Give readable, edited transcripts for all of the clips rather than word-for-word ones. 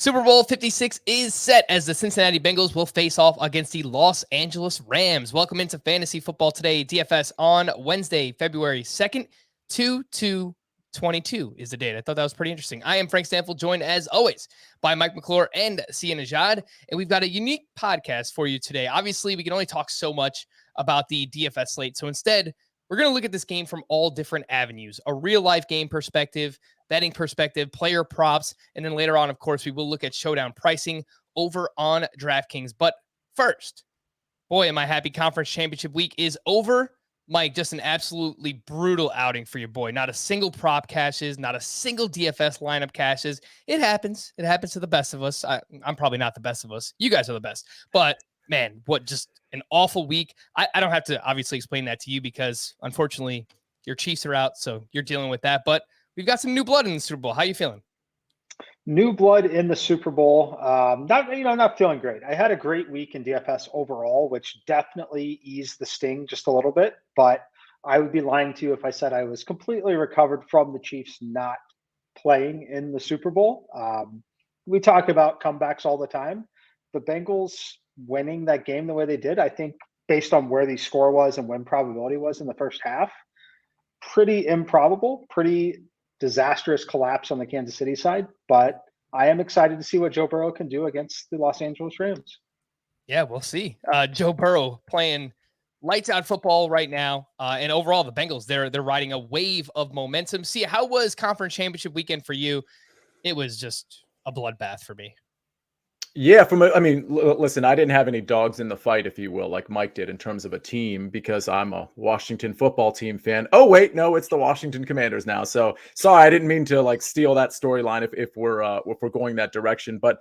Super Bowl 56 is set as the Cincinnati Bengals will face off against the Los Angeles Rams. Welcome into Fantasy Football Today, DFS on Wednesday, February 2nd, 22 is the date. I thought that was pretty interesting. I am Frank Stampfl, joined as always by Mike McClure and Sia Nejad, and we've got a unique podcast for you today. Obviously, we can only talk so much about the DFS slate, so instead, we're going to look at this game from all different avenues, a real-life game perspective, betting perspective, player props, and then later on, of course, we will look at showdown pricing over on DraftKings. But first, boy, am I happy conference championship week is over. Mike, just an absolutely brutal outing for your boy. Not a single prop cashes, not a single DFS lineup cashes. It happens. It happens to the best of us. I'm probably not the best of us. You guys are the best. But man, what just an awful week. I don't have to obviously explain that to you because unfortunately your Chiefs are out, so you're dealing with that. But we've got some new blood in the Super Bowl. How you feeling? New blood in the Super Bowl. Not feeling great. I had a great week in DFS overall, which definitely eased the sting just a little bit. But I would be lying to you if I said I was completely recovered from the Chiefs not playing in the Super Bowl. We talk about comebacks all the time. The Bengals winning that game the way they did, I think, based on where the score was and win probability was in the first half, pretty improbable, pretty disastrous collapse on the Kansas City side. But I am excited to see what Joe Burrow can do against the Los Angeles Rams. Yeah, we'll see. Joe Burrow playing lights out football right now. And overall, the Bengals, they're riding a wave of momentum. See, how was conference championship weekend for you? It was just a bloodbath for me. Yeah, listen, I didn't have any dogs in the fight, if you will, like Mike did in terms of a team, because I'm a Washington football team fan. Oh, wait, no, it's the Washington Commanders now. So sorry, I didn't mean to steal that storyline if we're going that direction. But,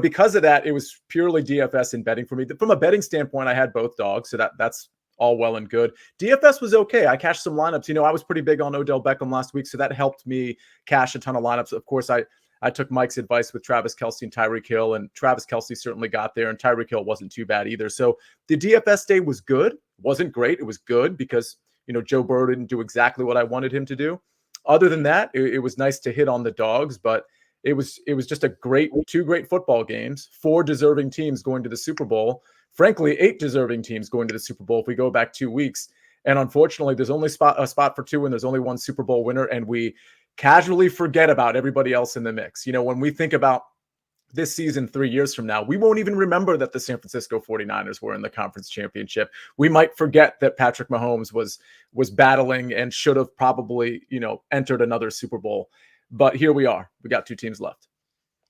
because of that, it was purely DFS and betting for me. From a betting standpoint, I had both dogs. So that's all well and good. DFS was okay. I cashed some lineups. I was pretty big on Odell Beckham last week, so that helped me cash a ton of lineups. Of course, I took Mike's advice with Travis Kelce and Tyreek Hill, and Travis Kelce certainly got there, and Tyreek Hill wasn't too bad either. So the DFS day was good. Wasn't great. It was good because, Joe Burrow didn't do exactly what I wanted him to do. Other than that, it was nice to hit on the dogs, but it was just two great football games, 4 deserving teams going to the Super Bowl. Frankly, 8 deserving teams going to the Super Bowl if we go back 2 weeks. And unfortunately, there's only a spot for 2, and there's only one Super Bowl winner, and we casually forget about everybody else in the mix. When we think about this season 3 years from now, we won't even remember that the San Francisco 49ers were in the conference championship. We might forget that Patrick Mahomes was battling and should have probably, entered another Super Bowl. But here we are. We got 2 teams left.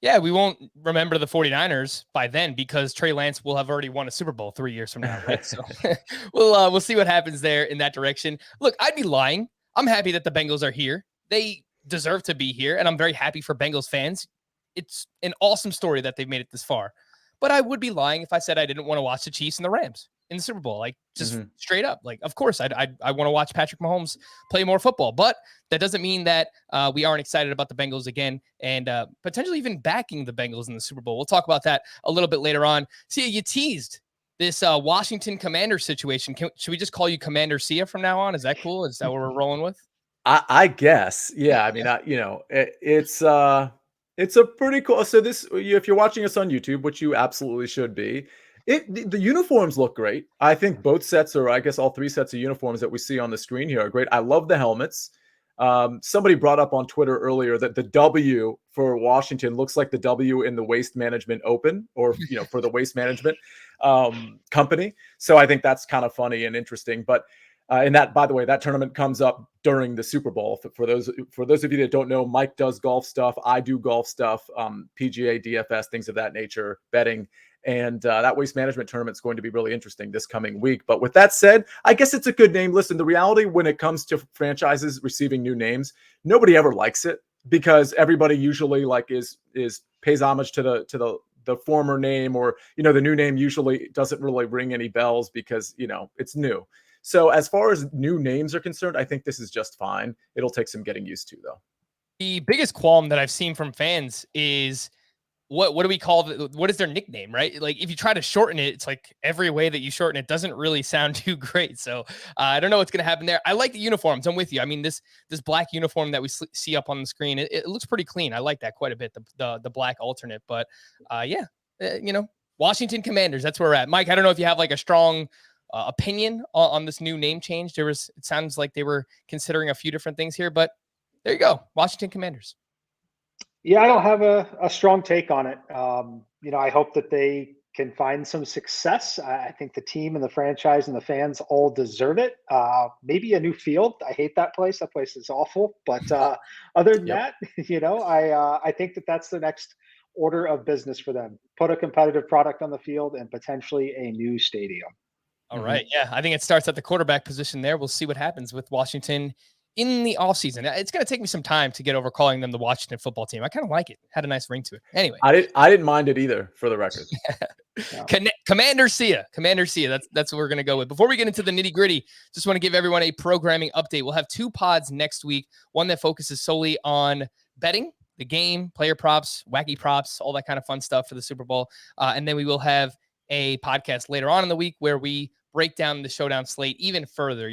Yeah, we won't remember the 49ers by then because Trey Lance will have already won a Super Bowl 3 years from now, right? So we'll see what happens there in that direction. Look, I'd be lying. I'm happy that the Bengals are here. They deserve to be here, and I'm very happy for Bengals fans. It's an awesome story that they've made it this far. But I would be lying if I said I didn't want to watch the Chiefs and the Rams in the Super Bowl. Straight up. Of course, I want to watch Patrick Mahomes play more football. But that doesn't mean that we aren't excited about the Bengals again and potentially even backing the Bengals in the Super Bowl. We'll talk about that a little bit later on. Sia, you teased this Washington Commander situation. Should we just call you Commander Sia from now on? Is that cool? Is that what we're rolling with? I guess. Yeah. I mean, it's a pretty cool. So if you're watching us on YouTube, which you absolutely should be, the uniforms look great. I think both sets, or I guess all 3 sets of uniforms that we see on the screen here are great. I love the helmets. Somebody brought up on Twitter earlier that the W for Washington looks like the W in the Waste Management Open, or, for the Waste Management company. So I think that's kind of funny and interesting. But and that, by the way, that tournament comes up during the Super Bowl. For those of you that don't know, Mike does golf stuff. I do golf stuff, PGA, DFS, things of that nature, betting. And that waste management tournament is going to be really interesting this coming week. But with that said, I guess it's a good name. Listen, the reality when it comes to franchises receiving new names, nobody ever likes it because everybody usually pays homage to the former name, or, the new name usually doesn't really ring any bells because, it's new. So as far as new names are concerned, I think this is just fine. It'll take some getting used to, though. The biggest qualm that I've seen from fans is what do we call what is their nickname, right? Like if you try to shorten it, it's like every way that you shorten it doesn't really sound too great. So I don't know what's going to happen there. I like the uniforms. I'm with you. I mean, this black uniform that we see up on the screen, it looks pretty clean. I like that quite a bit. The black alternate, but Washington Commanders, that's where we're at. Mike, I don't know if you have like a strong opinion on this new name change. It sounds like they were considering a few different things here, but there you go. Washington Commanders. Yeah, I don't have a strong take on it. I hope that they can find some success. I think the team and the franchise and the fans all deserve it. Maybe a new field. I hate that place. That place is awful. But other than that, I think that's the next order of business for them. Put a competitive product on the field and potentially a new stadium. All right. Yeah, I think it starts at the quarterback position there. We'll see what happens with Washington in the offseason. It's going to take me some time to get over calling them the Washington football team. I kind of like it. Had a nice ring to it. Anyway. I didn't mind it either, for the record. Commander Sia. That's what we're going to go with. Before we get into the nitty gritty, just want to give everyone a programming update. We'll have 2 pods next week. One that focuses solely on betting, the game, player props, wacky props, all that kind of fun stuff for the Super Bowl. And then we will have a podcast later on in the week where we break down the showdown slate even further,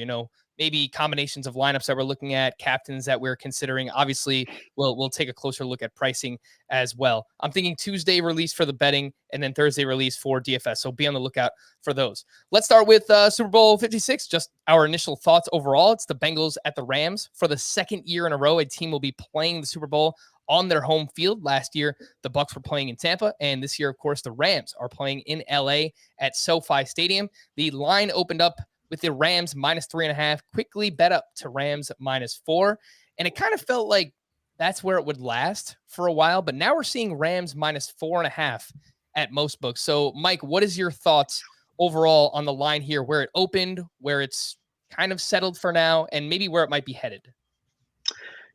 maybe combinations of lineups that we're looking at, captains that we're considering. Obviously, we'll take a closer look at pricing as well. I'm thinking Tuesday release for the betting and then Thursday release for DFS. So be on the lookout for those. Let's start with Super Bowl 56. Just our initial thoughts overall. It's the Bengals at the Rams. For the second year in a row, a team will be playing the Super Bowl on their home field. Last year, the Bucs were playing in Tampa, and this year, of course, the Rams are playing in LA at SoFi Stadium. The line opened up with the Rams -3.5, quickly bet up to Rams -4. And it kind of felt like that's where it would last for a while. But now we're seeing Rams -4.5 at most books. So, Mike, what is your thoughts overall on the line here, where it opened, where it's kind of settled for now, and maybe where it might be headed?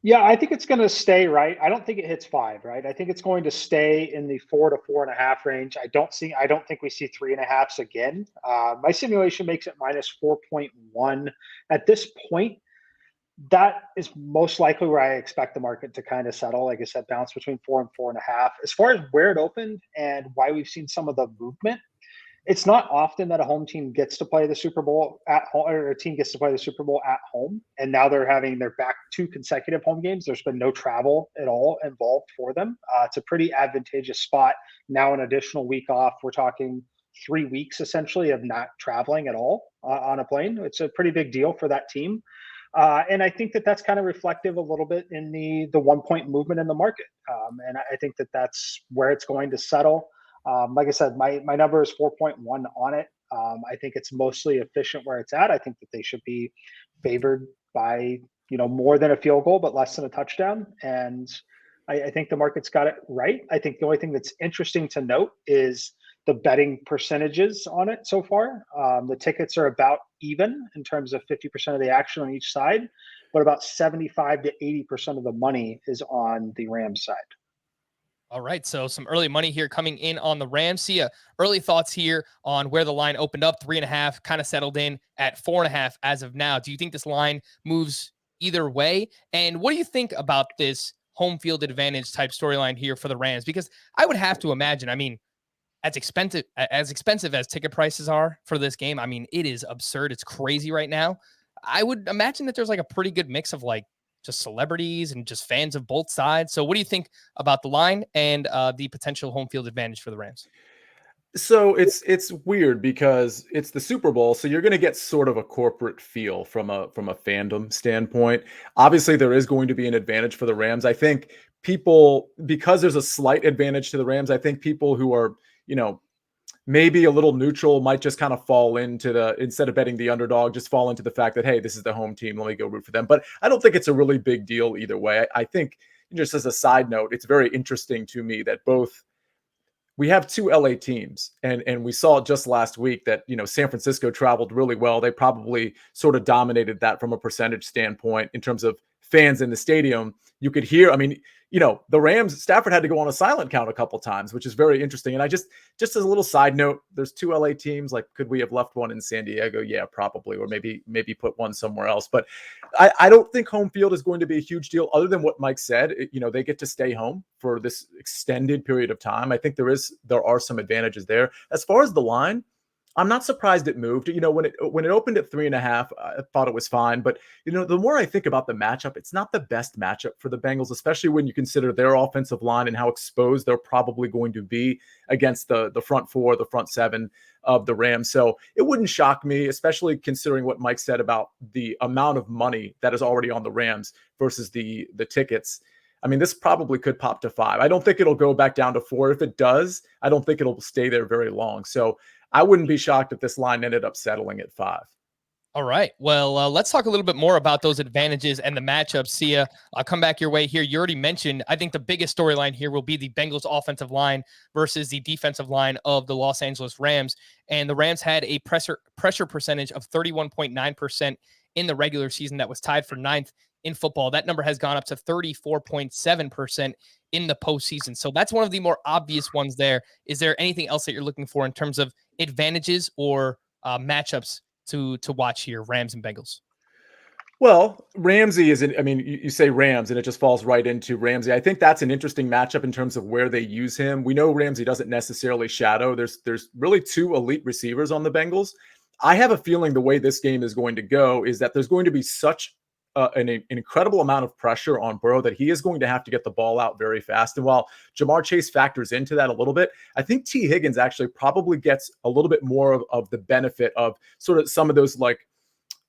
Yeah, I think it's going to stay right. I don't think it hits 5, right? I think it's going to stay in the 4 to 4.5 range. I don't think we see 3.5s again. My simulation makes it -4.1 at this point. That is most likely where I expect the market to kind of settle. Like I said, bounce between 4 and 4.5. As far as where it opened and why we've seen some of the movement, it's not often that a home team gets to play the Super Bowl at home, or a team gets to play the Super Bowl at home. And now they're having their back 2 consecutive home games. There's been no travel at all involved for them. It's a pretty advantageous spot. Now an additional week off. We're talking 3 weeks essentially of not traveling at all on a plane. It's a pretty big deal for that team. And I think that's kind of reflective a little bit in the 1-point movement in the market. And I think that's where it's going to settle. Like I said, my number is 4.1 on it. I think it's mostly efficient where it's at. I think that they should be favored by, more than a field goal, but less than a touchdown. And I think the market's got it right. I think the only thing that's interesting to note is the betting percentages on it so far. The tickets are about even in terms of 50% of the action on each side, but about 75 to 80% of the money is on the Rams side. All right, so some early money here coming in on the Rams. Sia, early thoughts here on where the line opened up, 3.5, kind of settled in at 4.5 as of now. Do you think this line moves either way? And what do you think about this home field advantage type storyline here for the Rams? Because I would have to imagine, as expensive as ticket prices are for this game, it is absurd. It's crazy right now. I would imagine that there's like a pretty good mix of like just celebrities and just fans of both sides. So what do you think about the line and the potential home field advantage for the Rams? So it's weird because it's the Super Bowl, so you're going to get sort of a corporate feel from a fandom standpoint. Obviously, there is going to be an advantage for the Rams. I think because there's a slight advantage to the Rams, I think people who are, maybe a little neutral might just kind of fall into instead of betting the underdog, just fall into the fact that, hey, this is the home team, let me go root for them. But I don't think it's a really big deal either way. I think, just as a side note, it's very interesting to me that we have 2 LA teams, and we saw just last week that, San Francisco traveled really well. They probably sort of dominated that from a percentage standpoint in terms of fans in the stadium, you could hear, I mean, the Rams, Stafford had to go on a silent count a couple times, which is very interesting. And just as a little side note, there's 2 LA teams. Like, could we have left one in San Diego? Yeah, probably. Or maybe put one somewhere else. But I don't think home field is going to be a huge deal other than what Mike said. They get to stay home for this extended period of time. I think there are some advantages there. As far as the line, I'm not surprised it moved. When it opened at 3.5, I thought it was fine. But, the more I think about the matchup, it's not the best matchup for the Bengals, especially when you consider their offensive line and how exposed they're probably going to be against the front 4, the front 7 of the Rams. So it wouldn't shock me, especially considering what Mike said about the amount of money that is already on the Rams versus the tickets. I mean, this probably could pop to 5. I don't think it'll go back down to 4. If it does, I don't think it'll stay there very long. So I wouldn't be shocked if this line ended up settling at 5. All right. Well, let's talk a little bit more about those advantages and the matchups. Sia, I'll come back your way here. You already mentioned, I think the biggest storyline here will be the Bengals offensive line versus the defensive line of the Los Angeles Rams. And the Rams had a pressure percentage of 31.9% in the regular season. That was tied for 9th in football. That number has gone up to 34.7% in the postseason. So that's one of the more obvious ones there. Is there anything else that you're looking for in terms of advantages or matchups to watch here, Rams and Bengals? Well, Ramsey is, you say Rams and it just falls right into Ramsey. I think that's an interesting matchup in terms of where they use him. We know Ramsey doesn't necessarily shadow. There's really 2 elite receivers on the Bengals. I have a feeling the way this game is going to go is that there's going to be such an incredible amount of pressure on Burrow that he is going to have to get the ball out very fast. And while Jamar Chase factors into that a little bit, I think T. Higgins actually probably gets a little bit more of the benefit of sort of some of those like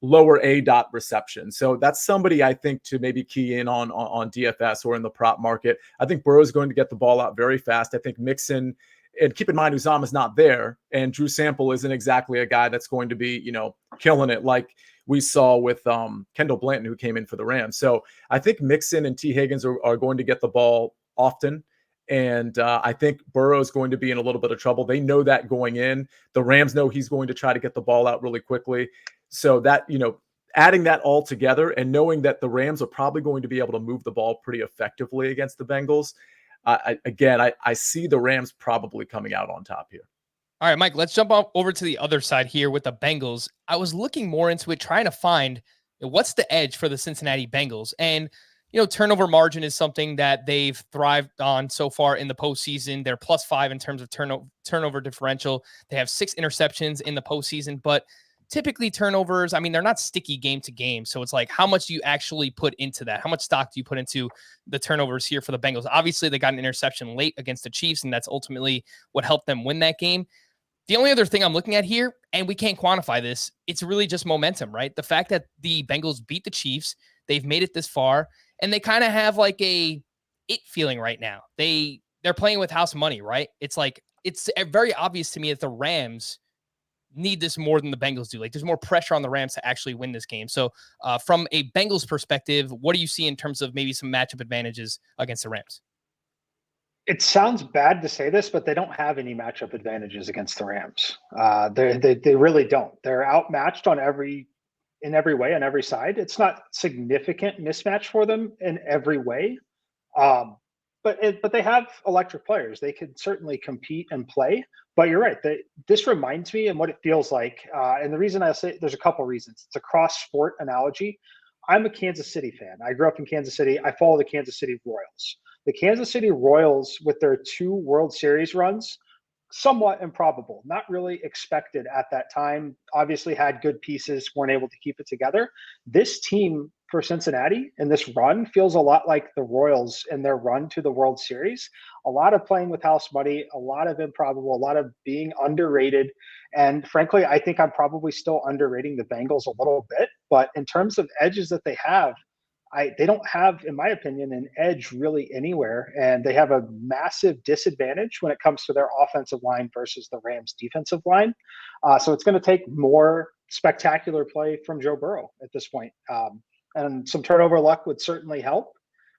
lower A-dot receptions. So that's somebody I think to maybe key in on DFS or in the prop market. I think Burrow is going to get the ball out very fast. I think Mixon, and keep in mind Uzama's not there, and Drew Sample isn't exactly a guy that's going to be, killing it like we saw with Kendall Blanton, who came in for the Rams. So I think Mixon and T. Higgins are going to get the ball often. And I think Burrow is going to be in a little bit of trouble. They know that going in. The Rams know he's going to try to get the ball out really quickly. So that, adding that all together and knowing that the Rams are probably going to be able to move the ball pretty effectively against the Bengals, I see the Rams probably coming out on top here. All right, Mike, let's jump over to the other side here with the Bengals. I was looking more into it, trying to find what's the edge for the Cincinnati Bengals. And, turnover margin is something that they've thrived on so far in the postseason. They're +5 in terms of turnover differential. They have 6 interceptions in the postseason, but typically turnovers, they're not sticky game to game. So it's like, how much do you actually put into that? How much stock do you put into the turnovers here for the Bengals? Obviously, they got an interception late against the Chiefs, and that's ultimately what helped them win that game. The only other thing I'm looking at here, and we can't quantify this, it's really just momentum, right? The fact that the Bengals beat the Chiefs, they've made it this far, and they kind of have like a it feeling right now. They're playing with house money, right? It's like, it's very obvious to me that the Rams need this more than the Bengals do. Like, there's more pressure on the Rams to actually win this game. So from a Bengals perspective, what do you see in terms of maybe some matchup advantages against the Rams? It sounds bad to say this, but they don't have any matchup advantages against the Rams. They really don't. They're outmatched in every way, on every side. It's not significant mismatch for them in every way. But they have electric players. They can certainly compete and play. But you're right. This reminds me and what it feels like. And the reason I say, there's a couple reasons. It's a cross-sport analogy. I'm a Kansas City fan. I grew up in Kansas City. I follow the Kansas City Royals. The Kansas City Royals, with their 2 World Series runs, somewhat improbable, not really expected at that time. Obviously had good pieces, weren't able to keep it together. This team for Cincinnati and this run feels a lot like the Royals in their run to the World Series. A lot of playing with house money, a lot of improbable, a lot of being underrated. And frankly, I think I'm probably still underrating the Bengals a little bit. But in terms of edges that they have, they don't have, in my opinion, an edge really anywhere. And they have a massive disadvantage when it comes to their offensive line versus the Rams defensive line. So it's going to take more spectacular play from Joe Burrow at this point. And some turnover luck would certainly help.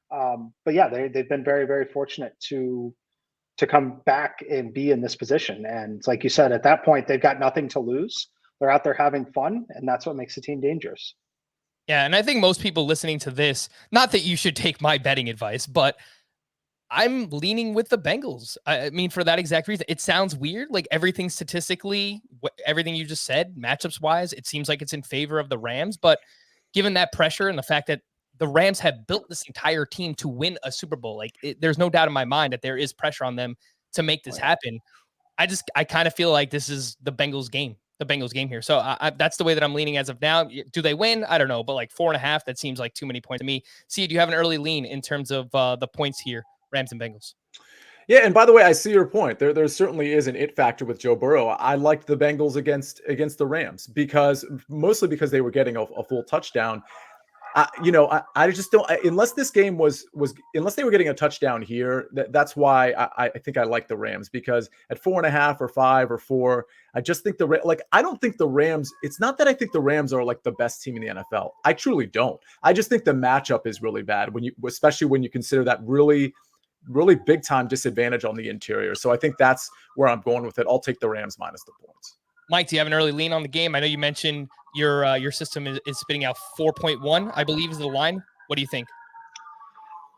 But yeah, they've been very, very fortunate to come back and be in this position. And like you said, at that point, they've got nothing to lose. They're out there having fun, and that's what makes the team dangerous. Yeah, and I think most people listening to this, not that you should take my betting advice, but I'm leaning with the Bengals. I mean, for that exact reason. It sounds weird, like everything statistically, everything you just said, matchups wise, it seems like it's in favor of the Rams. But given that pressure and the fact that the Rams have built this entire team to win a Super Bowl, there's no doubt in my mind that there is pressure on them to make this happen. I kind of feel like this is the Bengals game here. So that's the way that I'm leaning as of now. Do they win? I don't know, but like 4.5, that seems like too many points to me. See, do you have an early lean in terms of the points here, Rams and Bengals? Yeah, and by the way, I see your point. There certainly is an it factor with Joe Burrow. I liked the Bengals against the Rams mostly because they were getting a full touchdown. I just don't, unless this game unless they were getting a touchdown here, that's why I think I like the Rams, because at 4.5 or 5 or 4, I just think I don't think the Rams, it's not that I think the Rams are like the best team in the NFL. I truly don't. I just think the matchup is really bad especially when you consider that really, really big time disadvantage on the interior. So I think that's where I'm going with it. I'll take the Rams minus the points. Mike, do you have an early lean on the game? I know you mentioned your system is spitting out 4.1, I believe is the line. What do you think?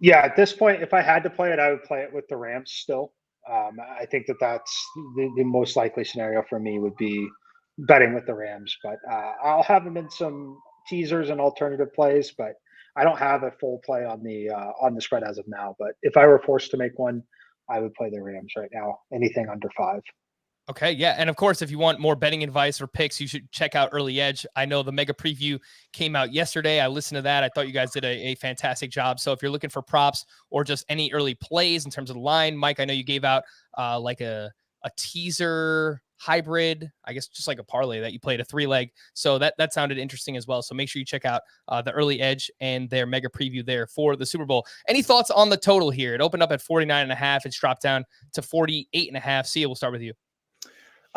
Yeah, at this point, if I had to play it, I would play it with the Rams still. I think that's the most likely scenario for me would be betting with the Rams, but I'll have them in some teasers and alternative plays, but I don't have a full play on the spread as of now. But if I were forced to make one, I would play the Rams right now. Anything under 5. Okay, yeah. And of course, if you want more betting advice or picks, you should check out Early Edge. I know the mega preview came out yesterday. I listened to that. I thought you guys did a fantastic job. So if you're looking for props or just any early plays in terms of the line, Mike, I know you gave out like a teaser hybrid, I guess just like a parlay that you played, a 3-leg. So that sounded interesting as well. So make sure you check out the Early Edge and their mega preview there for the Super Bowl. Any thoughts on the total here? It opened up at 49.5. It's dropped down to 48.5. Sia, we'll start with you.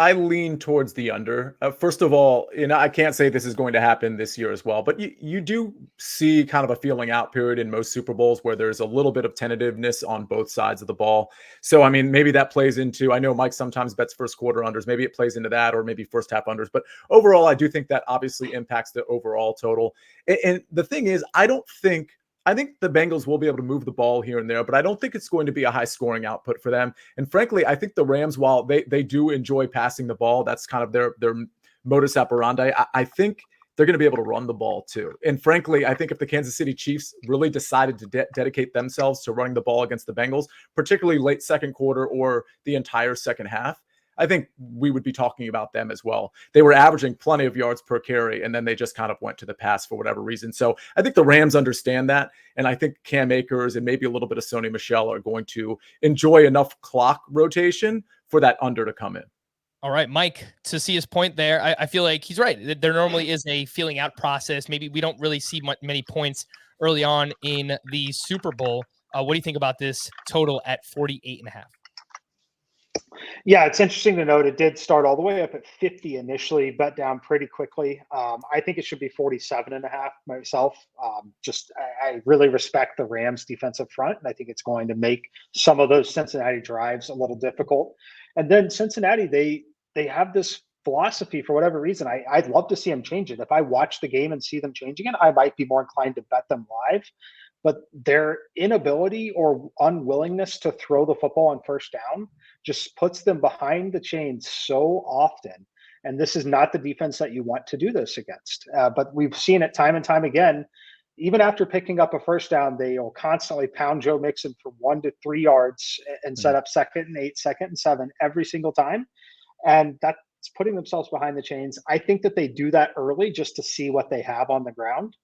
I lean towards the under. First of all, I can't say this is going to happen this year as well, but you do see kind of a feeling out period in most Super Bowls where there's a little bit of tentativeness on both sides of the ball. So, I mean, maybe that plays into, I know Mike sometimes bets first quarter unders. Maybe it plays into that, or maybe first half unders. But overall, I do think that obviously impacts the overall total. And the thing is, I think the Bengals will be able to move the ball here and there, but I don't think it's going to be a high scoring output for them. And frankly, I think the Rams, while they do enjoy passing the ball, that's kind of their modus operandi. I think they're going to be able to run the ball too. And frankly, I think if the Kansas City Chiefs really decided to dedicate themselves to running the ball against the Bengals, particularly late second quarter or the entire second half, I think we would be talking about them as well. They were averaging plenty of yards per carry, and then they just kind of went to the pass for whatever reason. So I think the Rams understand that, and I think Cam Akers and maybe a little bit of Sony Michel are going to enjoy enough clock rotation for that under to come in. All right, Mike, to see his point there, I feel like he's right. There normally is a feeling out process. Maybe we don't really see many points early on in the Super Bowl. What do you think about this total at 48.5? Yeah, it's interesting to note it did start all the way up at 50 initially, bet down pretty quickly. I think it should be 47.5 myself. I really respect the Rams defensive front, and I think it's going to make some of those Cincinnati drives a little difficult. And then Cincinnati, they have this philosophy for whatever reason. I'd love to see them change it. If I watch the game and see them changing it, I might be more inclined to bet them live. But their inability or unwillingness to throw the football on first down just puts them behind the chains so often. And this is not the defense that you want to do this against. But we've seen it time and time again. Even after picking up a first down, they will constantly pound Joe Mixon for 1 to 3 yards and set up 2nd and 8, 2nd and 7 every single time. And that's putting themselves behind the chains. I think that they do that early just to see what they have on the ground.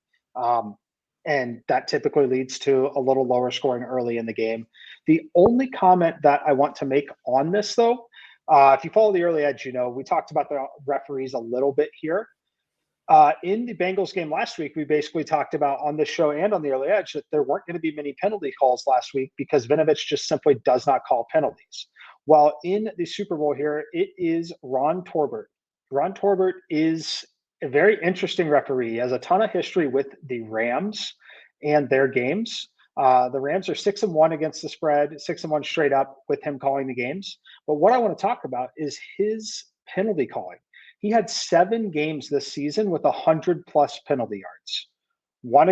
And that typically leads to a little lower scoring early in the game. The only comment that I want to make on this, though, if you follow the Early Edge, we talked about the referees a little bit here. In the Bengals game last week, we basically talked about on this show and on the Early Edge that there weren't going to be many penalty calls last week because Vinovich just simply does not call penalties. While in the Super Bowl here, it is Ron Torbert. Ron Torbert is a very interesting referee. He has a ton of history with the Rams and their games. The Rams are 6-1 against the spread, 6-1 straight up with him calling the games. But what I want to talk about is his penalty calling. He had 7 games this season with 100+ penalty yards. one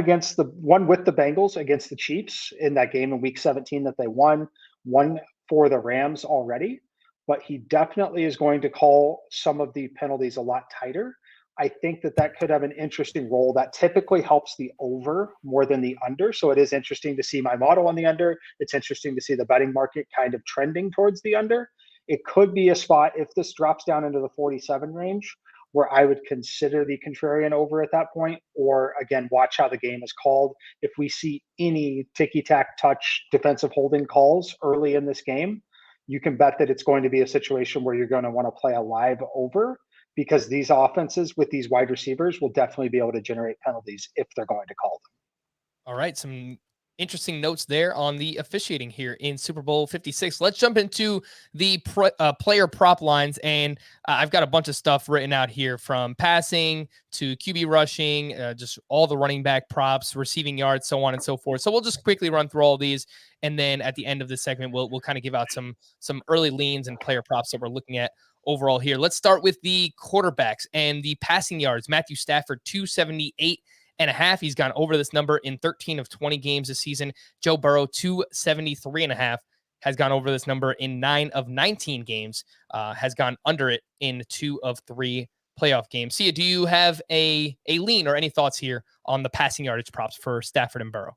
with the Bengals against the Chiefs in that game in week 17 that they won, one for the Rams already, but he definitely is going to call some of the penalties a lot tighter. I think that could have an interesting role that typically helps the over more than the under. So it is interesting to see my model on the under. It's interesting to see the betting market kind of trending towards the under. It could be a spot if this drops down into the 47 range where I would consider the contrarian over at that point, or again, watch how the game is called. If we see any ticky-tack touch defensive holding calls early in this game, you can bet that it's going to be a situation where you're going to want to play a live over, because these offenses with these wide receivers will definitely be able to generate penalties if they're going to call them. All right. Some interesting notes there on the officiating here in Super Bowl 56. Let's jump into the player prop lines. And I've got a bunch of stuff written out here, from passing to QB rushing, just all the running back props, receiving yards, so on and so forth. So we'll just quickly run through all these. And then at the end of this segment, we'll kind of give out some early leans and player props that we're looking at overall here. Let's start with the quarterbacks and the passing yards. Matthew Stafford, 278.5. He's gone over this number in 13 of 20 games this season. Joe Burrow, 273.5, has gone over this number in 9 of 19 games, has gone under it in 2 of 3 playoff games. Sia, do you have a lean or any thoughts here on the passing yardage props for Stafford and Burrow?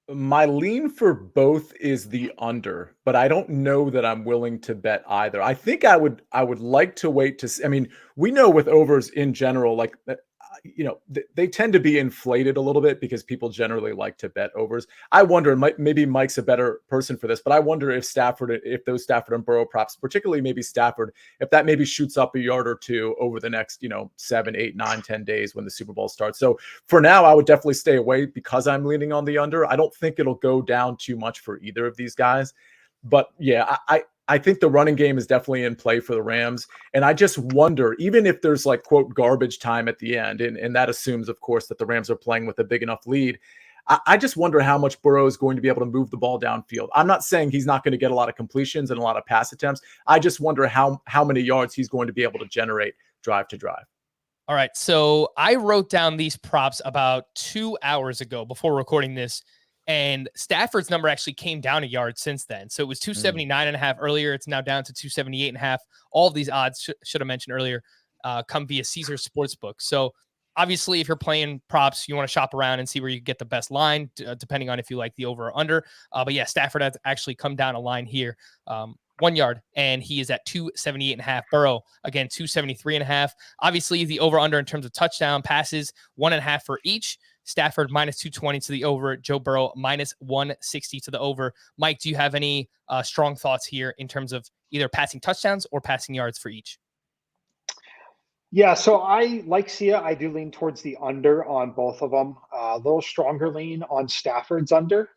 My lean for both is the under, but I don't know that I'm willing to bet either. I think I would like to wait to see. I mean, we know with overs in general, like, they tend to be inflated a little bit because people generally like to bet overs. I wonder, maybe Mike's a better person for this, but I wonder if those Stafford and Burrow props, particularly maybe Stafford, if that maybe shoots up a yard or two over the next, 7, 8, 9, 10 days when the Super Bowl starts. So for now, I would definitely stay away because I'm leaning on the under. I don't think it'll go down too much for either of these guys. But yeah, I think the running game is definitely in play for the Rams. And I just wonder, even if there's like, quote, garbage time at the end, and that assumes, of course, that the Rams are playing with a big enough lead, I just wonder how much Burrow is going to be able to move the ball downfield. I'm not saying he's not going to get a lot of completions and a lot of pass attempts. I just wonder how many yards he's going to be able to generate drive to drive. All right. So I wrote down these props about 2 hours ago before recording this, and Stafford's number actually came down a yard since then. So it was 279.5 earlier. It's now down to 278.5. All of these odds, should have mentioned earlier, come via Caesars Sportsbook. So obviously, if you're playing props, you want to shop around and see where you get the best line, depending on if you like the over or under. But yeah, Stafford has actually come down a line here, 1 yard, and he is at 278.5. Burrow, again, 273.5. Obviously, the over under in terms of touchdown passes, 1.5 for each. Stafford minus 220 to the over. Joe Burrow minus 160 to the over. Mike, do you have any strong thoughts here in terms of either passing touchdowns or passing yards for each? Yeah, so I like Sia. I do lean towards the under on both of them. A little stronger lean on Stafford's under.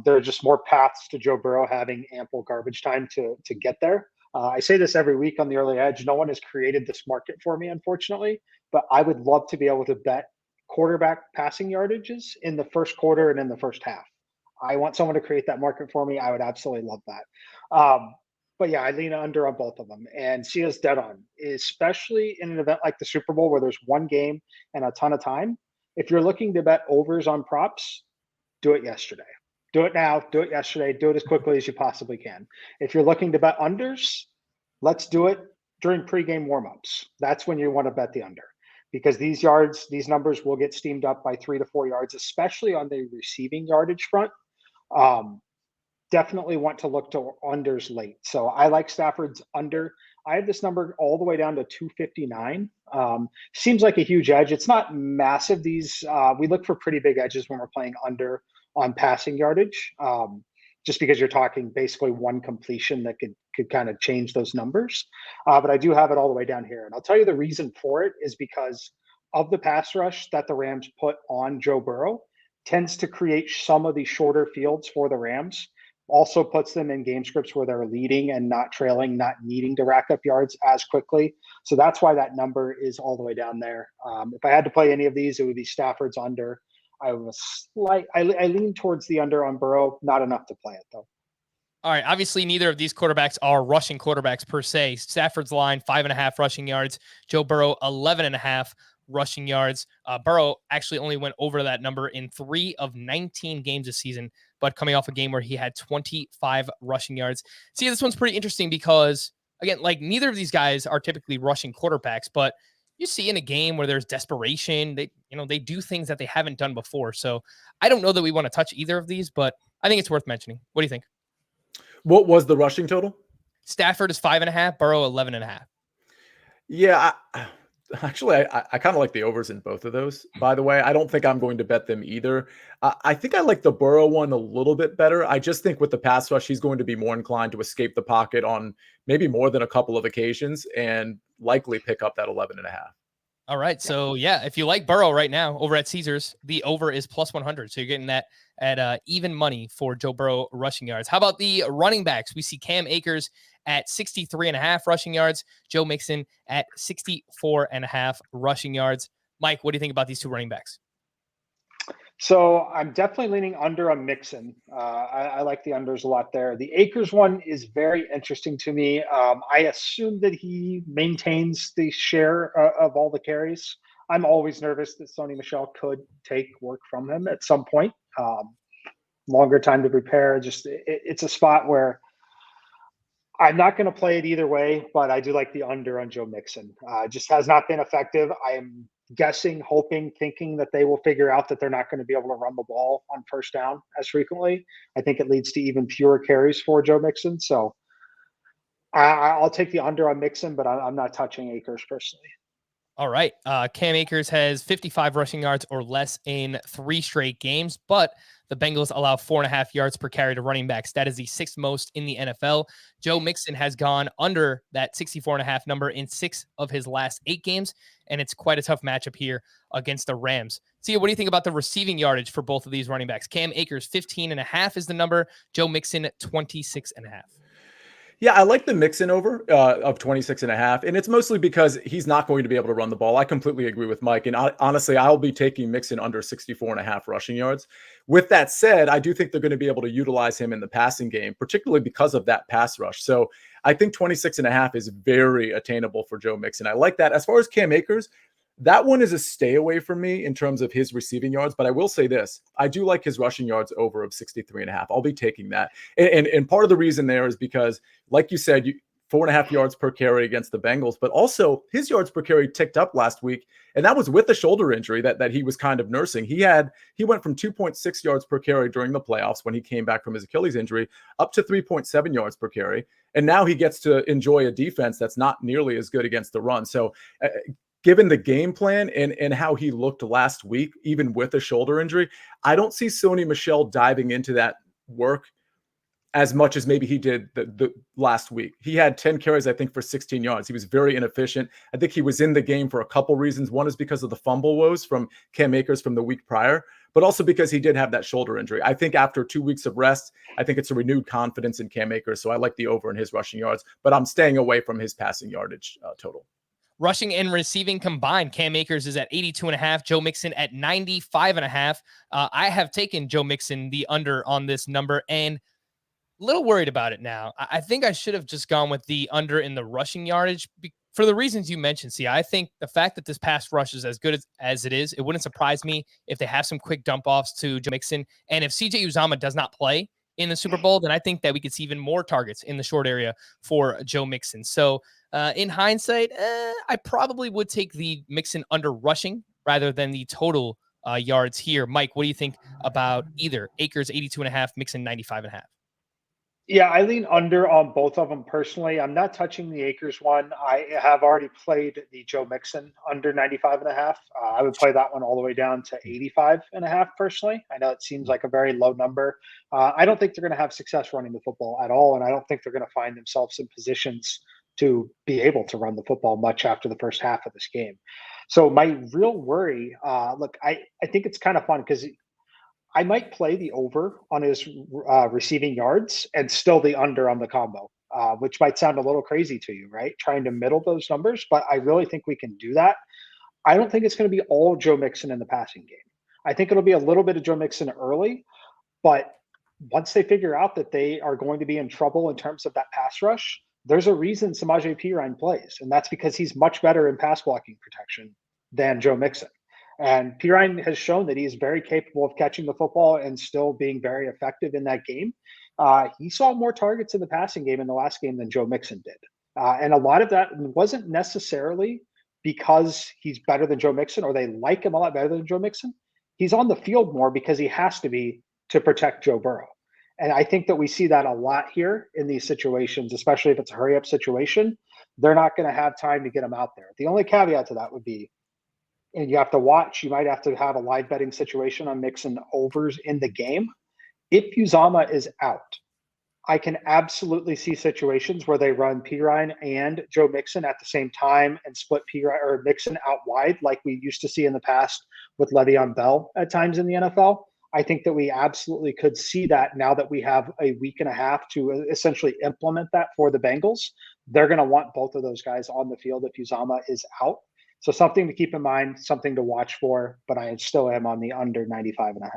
There are just more paths to Joe Burrow having ample garbage time to get there. I say this every week on the early edge. No one has created this market for me, unfortunately, but I would love to be able to bet quarterback passing yardages in the first quarter and in the first half. I want someone to create that market for me. I would absolutely love that. But yeah, I lean under on both of them. And Sia's dead on, especially in an event like the Super Bowl where there's one game and a ton of time. If you're looking to bet overs on props, do it yesterday. Do it now. Do it yesterday. Do it as quickly as you possibly can. If you're looking to bet unders, let's do it during pregame warmups. That's when you want to bet the under, because these numbers will get steamed up by 3 to 4 yards, especially on the receiving yardage front. Definitely want to look to unders late. So I like Stafford's under. I have this number all the way down to 259. Seems like a huge edge. It's not massive. We look for pretty big edges when we're playing under on passing yardage, just because you're talking basically one completion that could kind of change those numbers. But I do have it all the way down here. And I'll tell you the reason for it is because of the pass rush that the Rams put on Joe Burrow tends to create some of the shorter fields for the Rams. Also puts them in game scripts where they're leading and not trailing, not needing to rack up yards as quickly. So that's why that number is all the way down there. If I had to play any of these, it would be Stafford's under. I lean towards the under on Burrow, not enough to play it though. All right. Obviously, neither of these quarterbacks are rushing quarterbacks per se. Stafford's line, 5.5 rushing yards. Joe Burrow, 11.5 rushing yards. Burrow actually only went over that number in 3 of 19 games this season, but coming off a game where he had 25 rushing yards. See, this one's pretty interesting because, again, like neither of these guys are typically rushing quarterbacks, but you see in a game where there's desperation, they do things that they haven't done before. So I don't know that we want to touch either of these, but I think it's worth mentioning. What do you think? What was the rushing total? Stafford is 5.5, Burrow 11.5. Yeah, I kind of like the overs in both of those, by the way. I don't think I'm going to bet them either. I think I like the Burrow one a little bit better. I just think with the pass rush, he's going to be more inclined to escape the pocket on maybe more than a couple of occasions and likely pick up that 11.5. All right. So, yeah, if you like Burrow right now over at Caesars, the over is plus 100. So you're getting that at even money for Joe Burrow rushing yards. How about the running backs? We see Cam Akers at 63.5 rushing yards, Joe Mixon at 64.5 rushing yards. Mike, what do you think about these two running backs? So I'm definitely leaning under on Mixon. I like the unders a lot there. The Akers one is very interesting to me. I assume that he maintains the share of all the carries. I'm always nervous that Sony Michel could take work from him at some point. Longer time to prepare. It's a spot where I'm not going to play it either way, but I do like the under on Joe Mixon. Just has not been effective. I am guessing, hoping, thinking that they will figure out that they're not going to be able to run the ball on first down as frequently. I think it leads to even fewer carries for Joe Mixon. So I'll take the under on Mixon, but I'm not touching Akers personally. All right. Cam Akers has 55 rushing yards or less in 3 straight games, but the Bengals allow 4.5 yards per carry to running backs. That is the 6th most in the NFL. Joe Mixon has gone under that 64.5 number in 6 of his last 8 games, and it's quite a tough matchup here against the Rams. Sia, what do you think about the receiving yardage for both of these running backs? Cam Akers, 15.5 is the number. Joe Mixon, 26.5. Yeah, I like the Mixon over of 26.5. And it's mostly because he's not going to be able to run the ball. I completely agree with Mike. And honestly, I'll be taking Mixon under 64.5 rushing yards. With that said, I do think they're going to be able to utilize him in the passing game, particularly because of that pass rush. So I think 26.5 is very attainable for Joe Mixon. I like that. As far as Cam Akers, that one is a stay away from me in terms of his receiving yards, but I will say this. I do like his rushing yards over of 63.5. I'll be taking that. And part of the reason there is because, like you said, 4.5 yards per carry against the Bengals, but also his yards per carry ticked up last week. And that was with a shoulder injury that he was kind of nursing. He went from 2.6 yards per carry during the playoffs when he came back from his Achilles injury up to 3.7 yards per carry. And now he gets to enjoy a defense that's not nearly as good against the run. So given the game plan and how he looked last week, even with a shoulder injury, I don't see Sony Michel diving into that work as much as maybe he did the last week. He had 10 carries, I think, for 16 yards. He was very inefficient. I think he was in the game for a couple reasons. One is because of the fumble woes from Cam Akers from the week prior, but also because he did have that shoulder injury. I think after 2 weeks of rest, I think it's a renewed confidence in Cam Akers. So I like the over in his rushing yards, but I'm staying away from his passing yardage total. Rushing and receiving combined, Cam Akers is at 82.5, Joe Mixon at 95.5. I have taken Joe Mixon the under on this number and a little worried about it now. I think I should have just gone with the under in the rushing yardage for the reasons you mentioned. See, I think the fact that this pass rush is as good as it is, it wouldn't surprise me if they have some quick dump offs to Joe Mixon. And if CJ Uzomah does not play in the Super Bowl, then I think that we could see even more targets in the short area for Joe Mixon. So in hindsight, I probably would take the Mixon under rushing rather than the total yards here. Mike, what do you think about either Akers 82.5, Mixon 95.5? Yeah, I lean under on both of them personally. I'm not touching the Akers one. I have already played the Joe Mixon under 95.5. I would play that one all the way down to 85.5 personally. I know it seems like a very low number. I don't think they're going to have success running the football at all, and I don't think they're going to find themselves in positions to be able to run the football much after the first half of this game. So my real worry, look, I think it's kind of fun because I might play the over on his receiving yards and still the under on the combo, which might sound a little crazy to you, right? Trying to middle those numbers, but I really think we can do that. I don't think it's going to be all Joe Mixon in the passing game. I think it'll be a little bit of Joe Mixon early, but once they figure out that they are going to be in trouble in terms of that pass rush, there's a reason Samaje Perine plays, and that's because he's much better in pass blocking protection than Joe Mixon. And Pirine has shown that he's very capable of catching the football and still being very effective in that game. He saw more targets in the passing game in the last game than Joe Mixon did. And a lot of that wasn't necessarily because he's better than Joe Mixon or they like him a lot better than Joe Mixon. He's on the field more because he has to be to protect Joe Burrow. And I think that we see that a lot here in these situations, especially if it's a hurry-up situation. They're not going to have time to get him out there. The only caveat to that would be, and you have to watch, you might have to have a live betting situation on Mixon overs in the game. If Uzama is out, I can absolutely see situations where they run Pirine and Joe Mixon at the same time and split Pirine or Mixon out wide, like we used to see in the past with Le'Veon Bell at times in the NFL. I think that we absolutely could see that now that we have a week and a half to essentially implement that for the Bengals. They're going to want both of those guys on the field if Uzama is out. So something to keep in mind, something to watch for, but I still am on the under 95.5.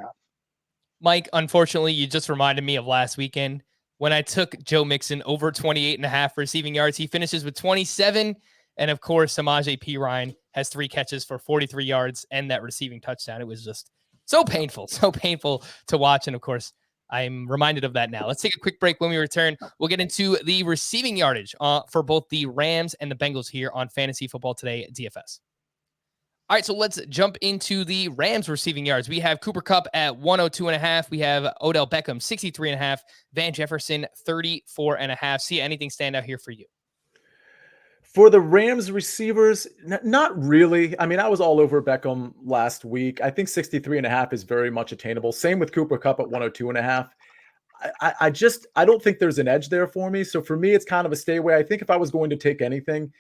Mike, unfortunately, you just reminded me of last weekend when I took Joe Mixon over 28.5 receiving yards. He finishes with 27. And of course, Samaje Perine has 3 catches for 43 yards and that receiving touchdown. It was just so painful to watch. And of course, I'm reminded of that now. Let's take a quick break. When we return, we'll get into the receiving yardage for both the Rams and the Bengals here on Fantasy Football Today DFS. All right, so let's jump into the Rams receiving yards. We have Cooper Kupp at 102.5. We have Odell Beckham, 63.5. Van Jefferson, 34.5. See anything stand out here for you? For the Rams receivers, not really. I mean, I was all over Beckham last week. I think 63.5 is very much attainable. Same with Cooper Kupp at 102.5. I don't think there's an edge there for me. So for me, it's kind of a stay away. I think if I was going to take anything,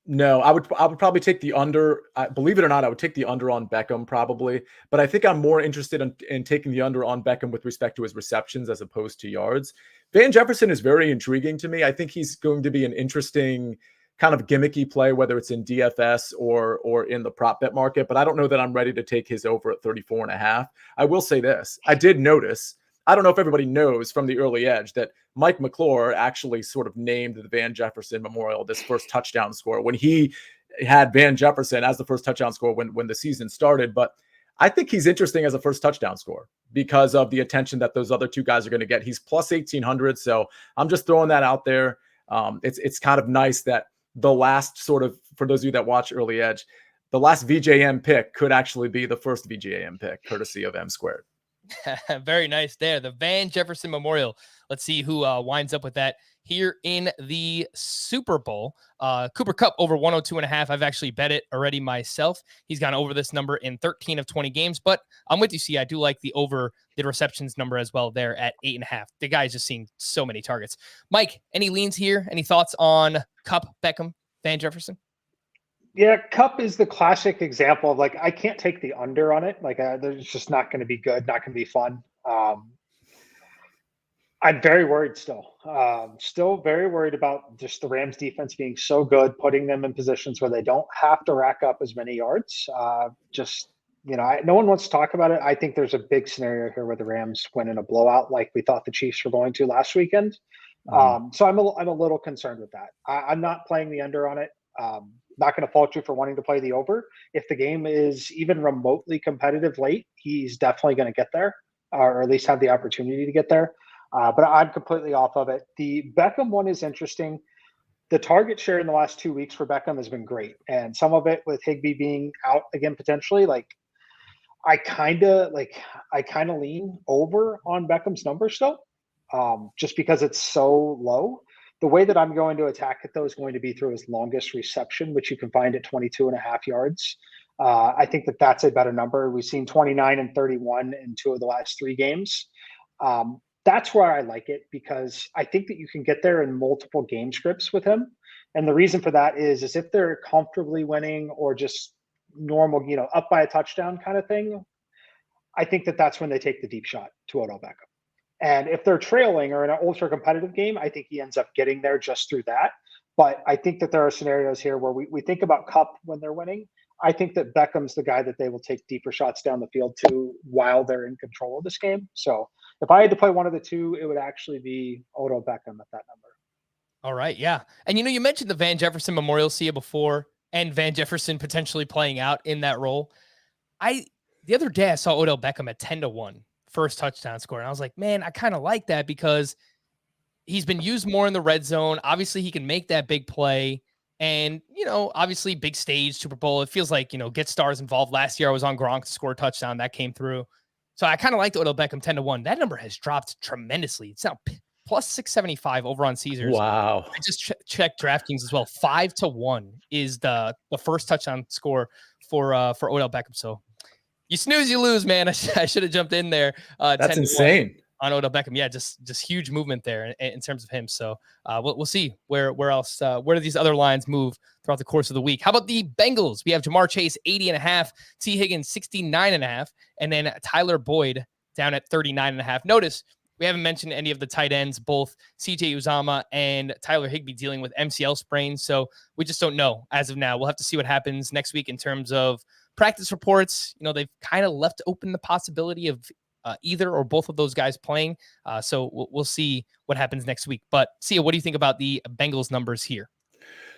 no, I would probably take the under. Believe it or not, I would take the under on Beckham probably. But I think I'm more interested in taking the under on Beckham with respect to his receptions as opposed to yards. Van Jefferson is very intriguing to me. I think he's going to be an interesting kind of gimmicky play, whether it's in DFS or in the prop bet market. But I don't know that I'm ready to take his over at 34.5. I will say this. I did notice, I don't know if everybody knows from the early edge, that Mike McClure actually sort of named the Van Jefferson Memorial this first touchdown score when he had Van Jefferson as the first touchdown score when the season started. But I think he's interesting as a first touchdown scorer because of the attention that those other two guys are going to get. He's plus 1,800. So I'm just throwing that out there. It's kind of nice that the last sort of, for those of you that watch early edge, the last VJM pick could actually be the first VJM pick, courtesy of M Squared. Very nice there. The Van Jefferson Memorial. Let's see who winds up with that here in the Super Bowl. Cooper Kupp over 102.5. I've actually bet it already myself. He's gone over this number in 13 of 20 games, but I'm with you. See, I do like the over the receptions number as well there at 8.5. The guy's just seeing so many targets. Mike, any leans here? Any thoughts on Kupp, Beckham, Van Jefferson? Yeah, Kupp is the classic example of like, I can't take the under on it. Like, there's just not going to be good, not going to be fun. I'm very worried still. Still very worried about just the Rams defense being so good, putting them in positions where they don't have to rack up as many yards. No one wants to talk about it. I think there's a big scenario here where the Rams win in a blowout like we thought the Chiefs were going to last weekend. So I'm a little concerned with that. I'm not playing the under on it. Not going to fault you for wanting to play the over. If the game is even remotely competitive late, he's definitely going to get there, or at least have the opportunity to get there. But I'm completely off of it. The Beckham one is interesting. The target share in the last 2 weeks for Beckham has been great. And some of it with Higbee being out again, potentially, like I kind of lean over on Beckham's number still, just because it's so low. The way that I'm going to attack it, though, is going to be through his longest reception, which you can find at 22.5 yards. I think that that's a better number. We've seen 29 and 31 in 2 of the last 3 games. That's where I like it because I think that you can get there in multiple game scripts with him. And the reason for that is if they're comfortably winning or just normal, up by a touchdown kind of thing, I think that that's when they take the deep shot to Odell Beckham. And if they're trailing or in an ultra competitive game, I think he ends up getting there just through that. But I think that there are scenarios here where we think about Kupp when they're winning. I think that Beckham's the guy that they will take deeper shots down the field to while they're in control of this game. So if I had to play one of the two, it would actually be Odell Beckham at that number. All right. Yeah. And you mentioned the Van Jefferson Memorial Sia before. and Van Jefferson potentially playing out in that role. The other day I saw Odell Beckham at 10-1 first touchdown score. And I was like, man, I kind of like that because he's been used more in the red zone. Obviously he can make that big play and, obviously big stage Super Bowl. It feels like, get stars involved. Last year I was on Gronk to score a touchdown that came through. So I kind of liked Odell Beckham 10-1. That number has dropped tremendously. It's now plus 675 over on Caesars. Wow. I just checked DraftKings as well. 5-1 is the first touchdown score for Odell Beckham. So you snooze, you lose, man. I should have jumped in there. That's insane on Odell Beckham. Yeah, just huge movement there in terms of him. So we'll see where else where do these other lines move throughout the course of the week. How about the Bengals? We have Jamar Chase 80.5, T Higgins 69.5, and then Tyler Boyd down at 39.5. Notice we haven't mentioned any of the tight ends, both CJ Uzomah and Tyler Higbee dealing with MCL sprains. So we just don't know as of now. We'll have to see what happens next week in terms of practice reports. They've kind of left open the possibility of either or both of those guys playing. So we'll see what happens next week. But Sia, what do you think about the Bengals numbers here?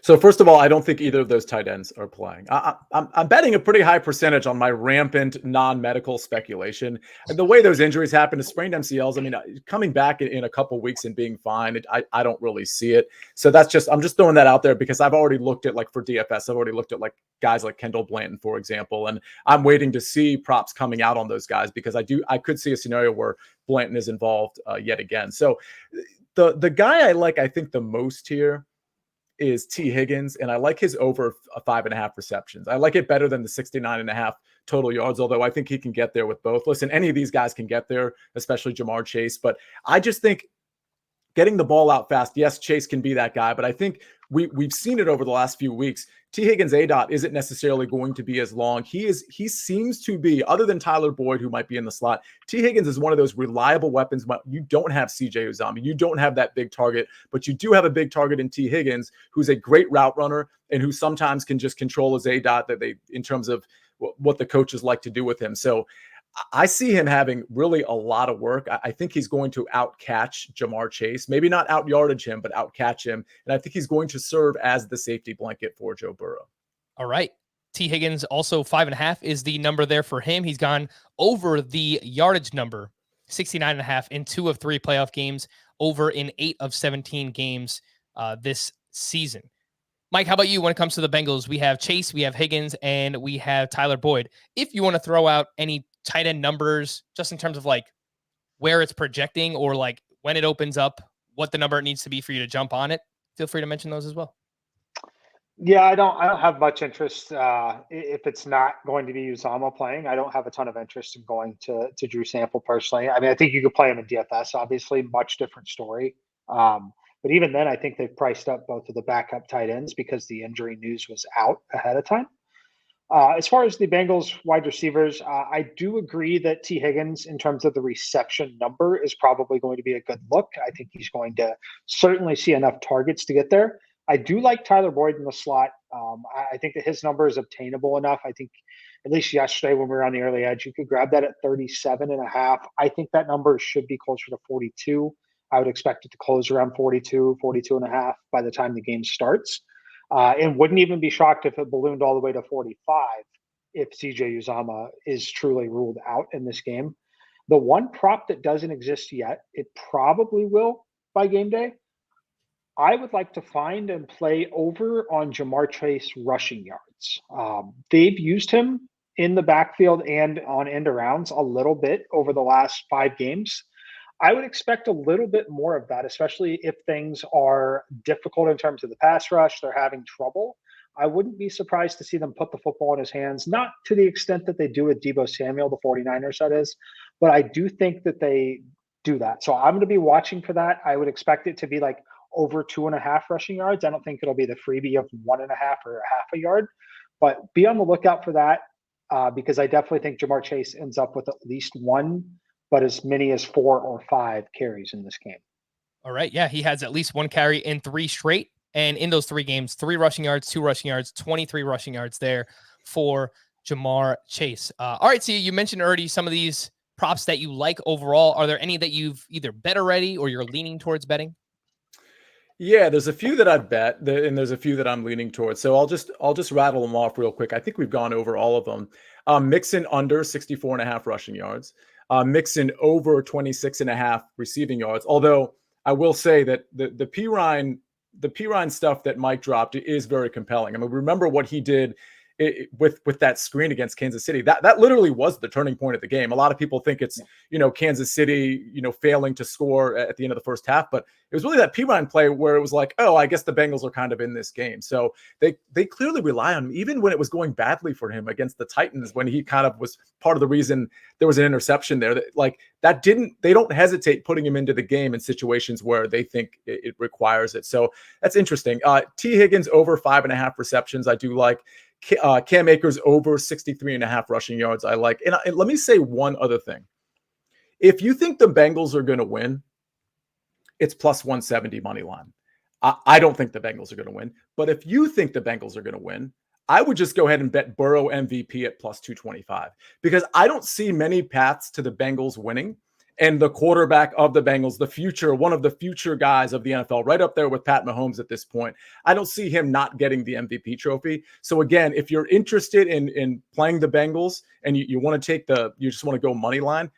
So first of all, I don't think either of those tight ends are playing. I'm betting a pretty high percentage on my rampant non-medical speculation. And the way those injuries happen to sprained MCLs, I mean, coming back in a couple weeks and being fine, I don't really see it. So I'm just throwing that out there because I've already looked at, like, for DFS, I've already looked at like guys like Kendall Blanton, for example, and I'm waiting to see props coming out on those guys because I could see a scenario where Blanton is involved yet again. So the guy I like, I think the most here is T Higgins, and I like his over 5.5 receptions. I like it better than the 69.5 total yards, although I think he can get there with both. Listen, any of these guys can get there, especially Jamar Chase, but I just think getting the ball out fast, yes, Chase can be that guy, but I think we've seen it over the last few weeks. T Higgins ADOT isn't necessarily going to be as long. He seems to be, other than Tyler Boyd, who might be in the slot, T Higgins is one of those reliable weapons. You don't have CJ Uzomah. You don't have that big target, but you do have a big target in T Higgins, who's a great route runner and who sometimes can just control his ADOT in terms of what the coaches like to do with him. So I see him having really a lot of work. I think he's going to outcatch Jamar Chase, maybe not out yardage him, but outcatch him. And I think he's going to serve as the safety blanket for Joe Burrow. All right. T Higgins also 5.5 is the number there for him. He's gone over the yardage number, 69.5 in 2 of 3 playoff games, over in 8 of 17 games this season. Mike, how about you when it comes to the Bengals? We have Chase, we have Higgins, and we have Tyler Boyd. If you want to throw out any tight end numbers, just in terms of like where it's projecting or like when it opens up, what the number needs to be for you to jump on it, feel free to mention those as well. Yeah, I don't have much interest if it's not going to be Uzomah playing. I don't have a ton of interest in going to Drew Sample personally. I mean, I think you could play him in DFS, obviously, much different story. But even then, I think they've priced up both of the backup tight ends because the injury news was out ahead of time. As far as the Bengals wide receivers, I do agree that T Higgins, in terms of the reception number, is probably going to be a good look. I think he's going to certainly see enough targets to get there. I do like Tyler Boyd in the slot. I think that his number is obtainable enough. I think at least yesterday when we were on the early edge, you could grab that at 37.5. I think that number should be closer to 42. I would expect it to close around 42, 42.5 by the time the game starts. And wouldn't even be shocked if it ballooned all the way to 45 if CJ Uzomah is truly ruled out in this game. The one prop that doesn't exist yet, it probably will by game day. I would like to find and play over on Jamar Chase rushing yards. They've used him in the backfield and on end arounds a little bit over the last 5 games. I would expect a little bit more of that, especially if things are difficult in terms of the pass rush, they're having trouble. I wouldn't be surprised to see them put the football in his hands, not to the extent that they do with Deebo Samuel, the 49ers, that is, but I do think that they do that. So I'm going to be watching for that. I would expect it to be like over 2.5 rushing yards. I don't think it'll be the freebie of 1.5 or half a yard, but be on the lookout for that because I definitely think Jamar Chase ends up with at least 1, but as many as 4 or 5 carries in this game. All right. Yeah, he has at least 1 carry in 3 straight. And in those 3 games, 3 rushing yards, 2 rushing yards, 23 rushing yards there for Jamar Chase. All right, so you mentioned already some of these props that you like overall. Are there any that you've either bet already or you're leaning towards betting? Yeah, there's a few that I've bet, and there's a few that I'm leaning towards. So I'll just rattle them off real quick. I think we've gone over all of them. Mixon under 64 and a half rushing yards. Mixon over 26 and a half receiving yards. Although I will say that the Pirine stuff that Mike dropped is very compelling. I mean, remember what he did with that screen against Kansas City. That literally was the turning point of the game. A lot of people think it's, Kansas City, failing to score at the end of the first half, but it was really that Pirine play where it was like, oh, I guess the Bengals are kind of in this game. So they clearly rely on him, even when it was going badly for him against the Titans, when he kind of was part of the reason there was an interception there. They don't hesitate putting him into the game in situations where they think it requires it. So that's interesting. T. Higgins over 5.5 receptions. I do like. Cam Akers over 63 and a half rushing yards. I like. And let me say one other thing. If you think the Bengals are going to win, it's plus 170 money line. I don't think the Bengals are going to win. But if you think the Bengals are going to win, I would just go ahead and bet Burrow MVP at plus 225, because I don't see many paths to the Bengals winning. And the quarterback of the Bengals, one of the future guys of the NFL, right up there with Pat Mahomes at this point, I don't see him not getting the MVP trophy. So again, if you're interested in playing the Bengals and you want to you just want to go money line,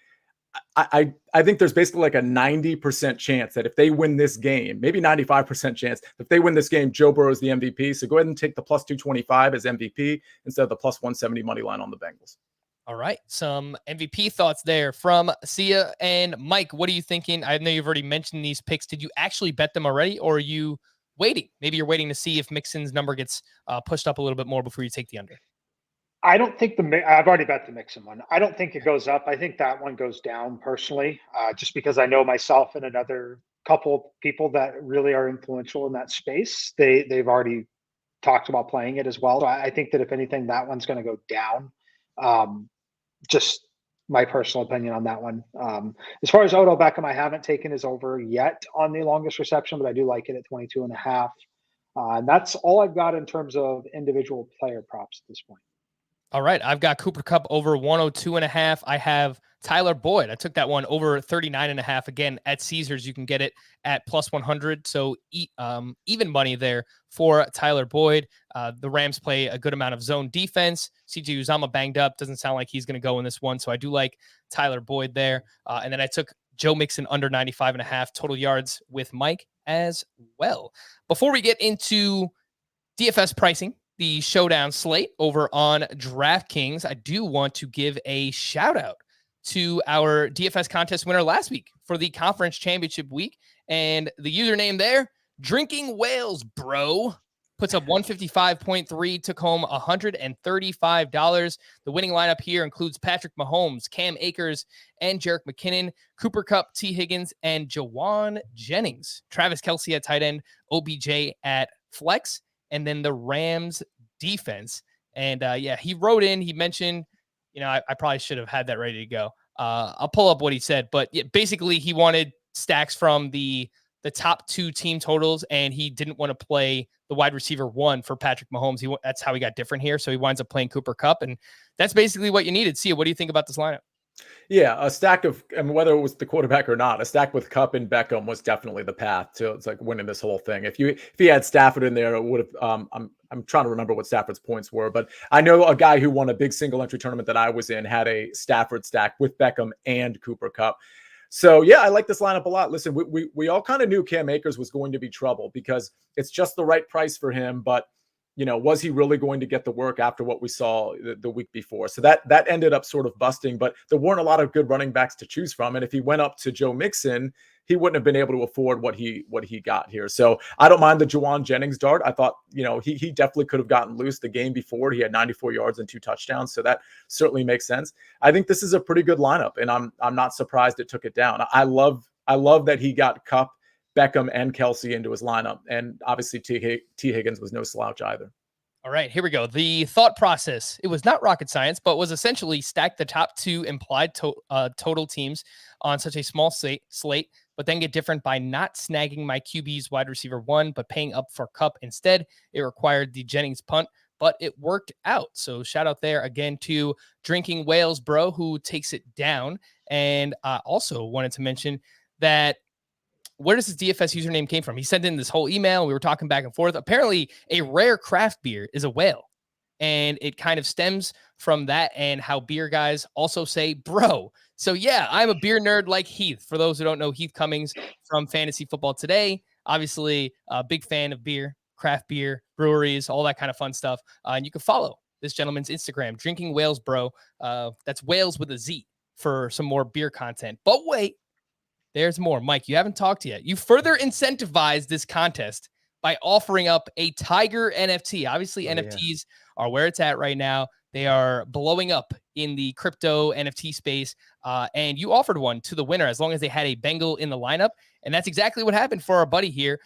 I think there's basically like a 90% chance that if they win this game, maybe 95% chance, if they win this game, Joe Burrow is the MVP. So go ahead and take the plus 225 as MVP instead of the plus 170 money line on the Bengals. All right. Some MVP thoughts there from Sia and Mike. What are you thinking? I know you've already mentioned these picks. Did you actually bet them already, or are you waiting? Maybe you're waiting to see if Mixon's number gets pushed up a little bit more before you take the under. I don't think I've already bet the Mixon one. I don't think it goes up. I think that one goes down personally, just because I know myself and another couple people that really are influential in that space. They've already talked about playing it as well. So I think that if anything, that one's going to go down. Just my personal opinion on that one. As far as Odell Beckham, I haven't taken his over yet on the longest reception, but I do like it at 22 and a half. And that's all I've got in terms of individual player props at this point. All right. I've got Cooper Kupp over 102 and a half. I have Tyler Boyd. I took that one over 39 and a half. Again, at Caesars, you can get it at plus 100. So even money there for Tyler Boyd. The Rams play a good amount of zone defense. CJ Uzomah banged up. Doesn't sound like he's going to go in this one. So I do like Tyler Boyd there. And then I took Joe Mixon under 95 and a half total yards with Mike as well. Before we get into DFS pricing, the Showdown slate over on DraftKings, I do want to give a shout out to our DFS contest winner last week for the conference championship week. And the username there, Drinking Whales Bro, puts up 155.3, took home $135. The winning lineup here includes Patrick Mahomes, Cam Akers, and Jerick McKinnon, Cooper Kupp, T. Higgins, and Jawan Jennings. Travis Kelce at tight end, OBJ at flex, and then the Rams defense. And he wrote in, he mentioned, I probably should have had that ready to go. I'll pull up what he said, but basically he wanted stacks from the top two team totals, and he didn't want to play the wide receiver one for Patrick Mahomes. That's how he got different here. So he winds up playing Cooper Kupp, and that's basically what you needed. Sia, what do you think about this lineup? Yeah, a stack of, whether it was the quarterback or not, a stack with Kupp and Beckham was definitely the path to winning this whole thing. If he had Stafford in there, it would have. I'm trying to remember what Stafford's points were, but I know a guy who won a big single entry tournament that I was in had a Stafford stack with Beckham and Cooper Kupp. So yeah, I like this lineup a lot. Listen, we all kind of knew Cam Akers was going to be trouble because it's just the right price for him, but was he really going to get the work after what we saw the week before? So that ended up sort of busting, but there weren't a lot of good running backs to choose from. And if he went up to Joe Mixon, he wouldn't have been able to afford what he got here. So I don't mind the Jawan Jennings dart. I thought, he definitely could have gotten loose the game before. He had 94 yards and 2 touchdowns. So that certainly makes sense. I think this is a pretty good lineup, and I'm not surprised it took it down. I love that he got Kupp, Beckham, and Kelce into his lineup. And obviously T. Higgins was no slouch either. All right, here we go. The thought process, it was not rocket science, but was essentially stack the top two implied total teams on such a small slate, but then get different by not snagging my QB's wide receiver one, but paying up for Kupp instead. It required the Jennings punt, but it worked out. So shout out there again to Drinking Whales Bro, who takes it down. And I also wanted to mention that where does his DFS username came from? He sent in this whole email. We were talking back and forth. Apparently, a rare craft beer is a whale. And it kind of stems from that and how beer guys also say, bro. So, yeah, I'm a beer nerd like Heath. For those who don't know, Heath Cummings from Fantasy Football Today. Obviously, a big fan of beer, craft beer, breweries, all that kind of fun stuff. And you can follow this gentleman's Instagram, Drinking Whales Bro. That's whales with a Z for some more beer content. But wait, there's more. Mike, you haven't talked yet. You further incentivized this contest by offering up a Tiger NFT. Obviously, NFTs are where it's at right now. They are blowing up in the crypto NFT space. And you offered one to the winner as long as they had a Bengal in the lineup. And that's exactly what happened for our buddy here.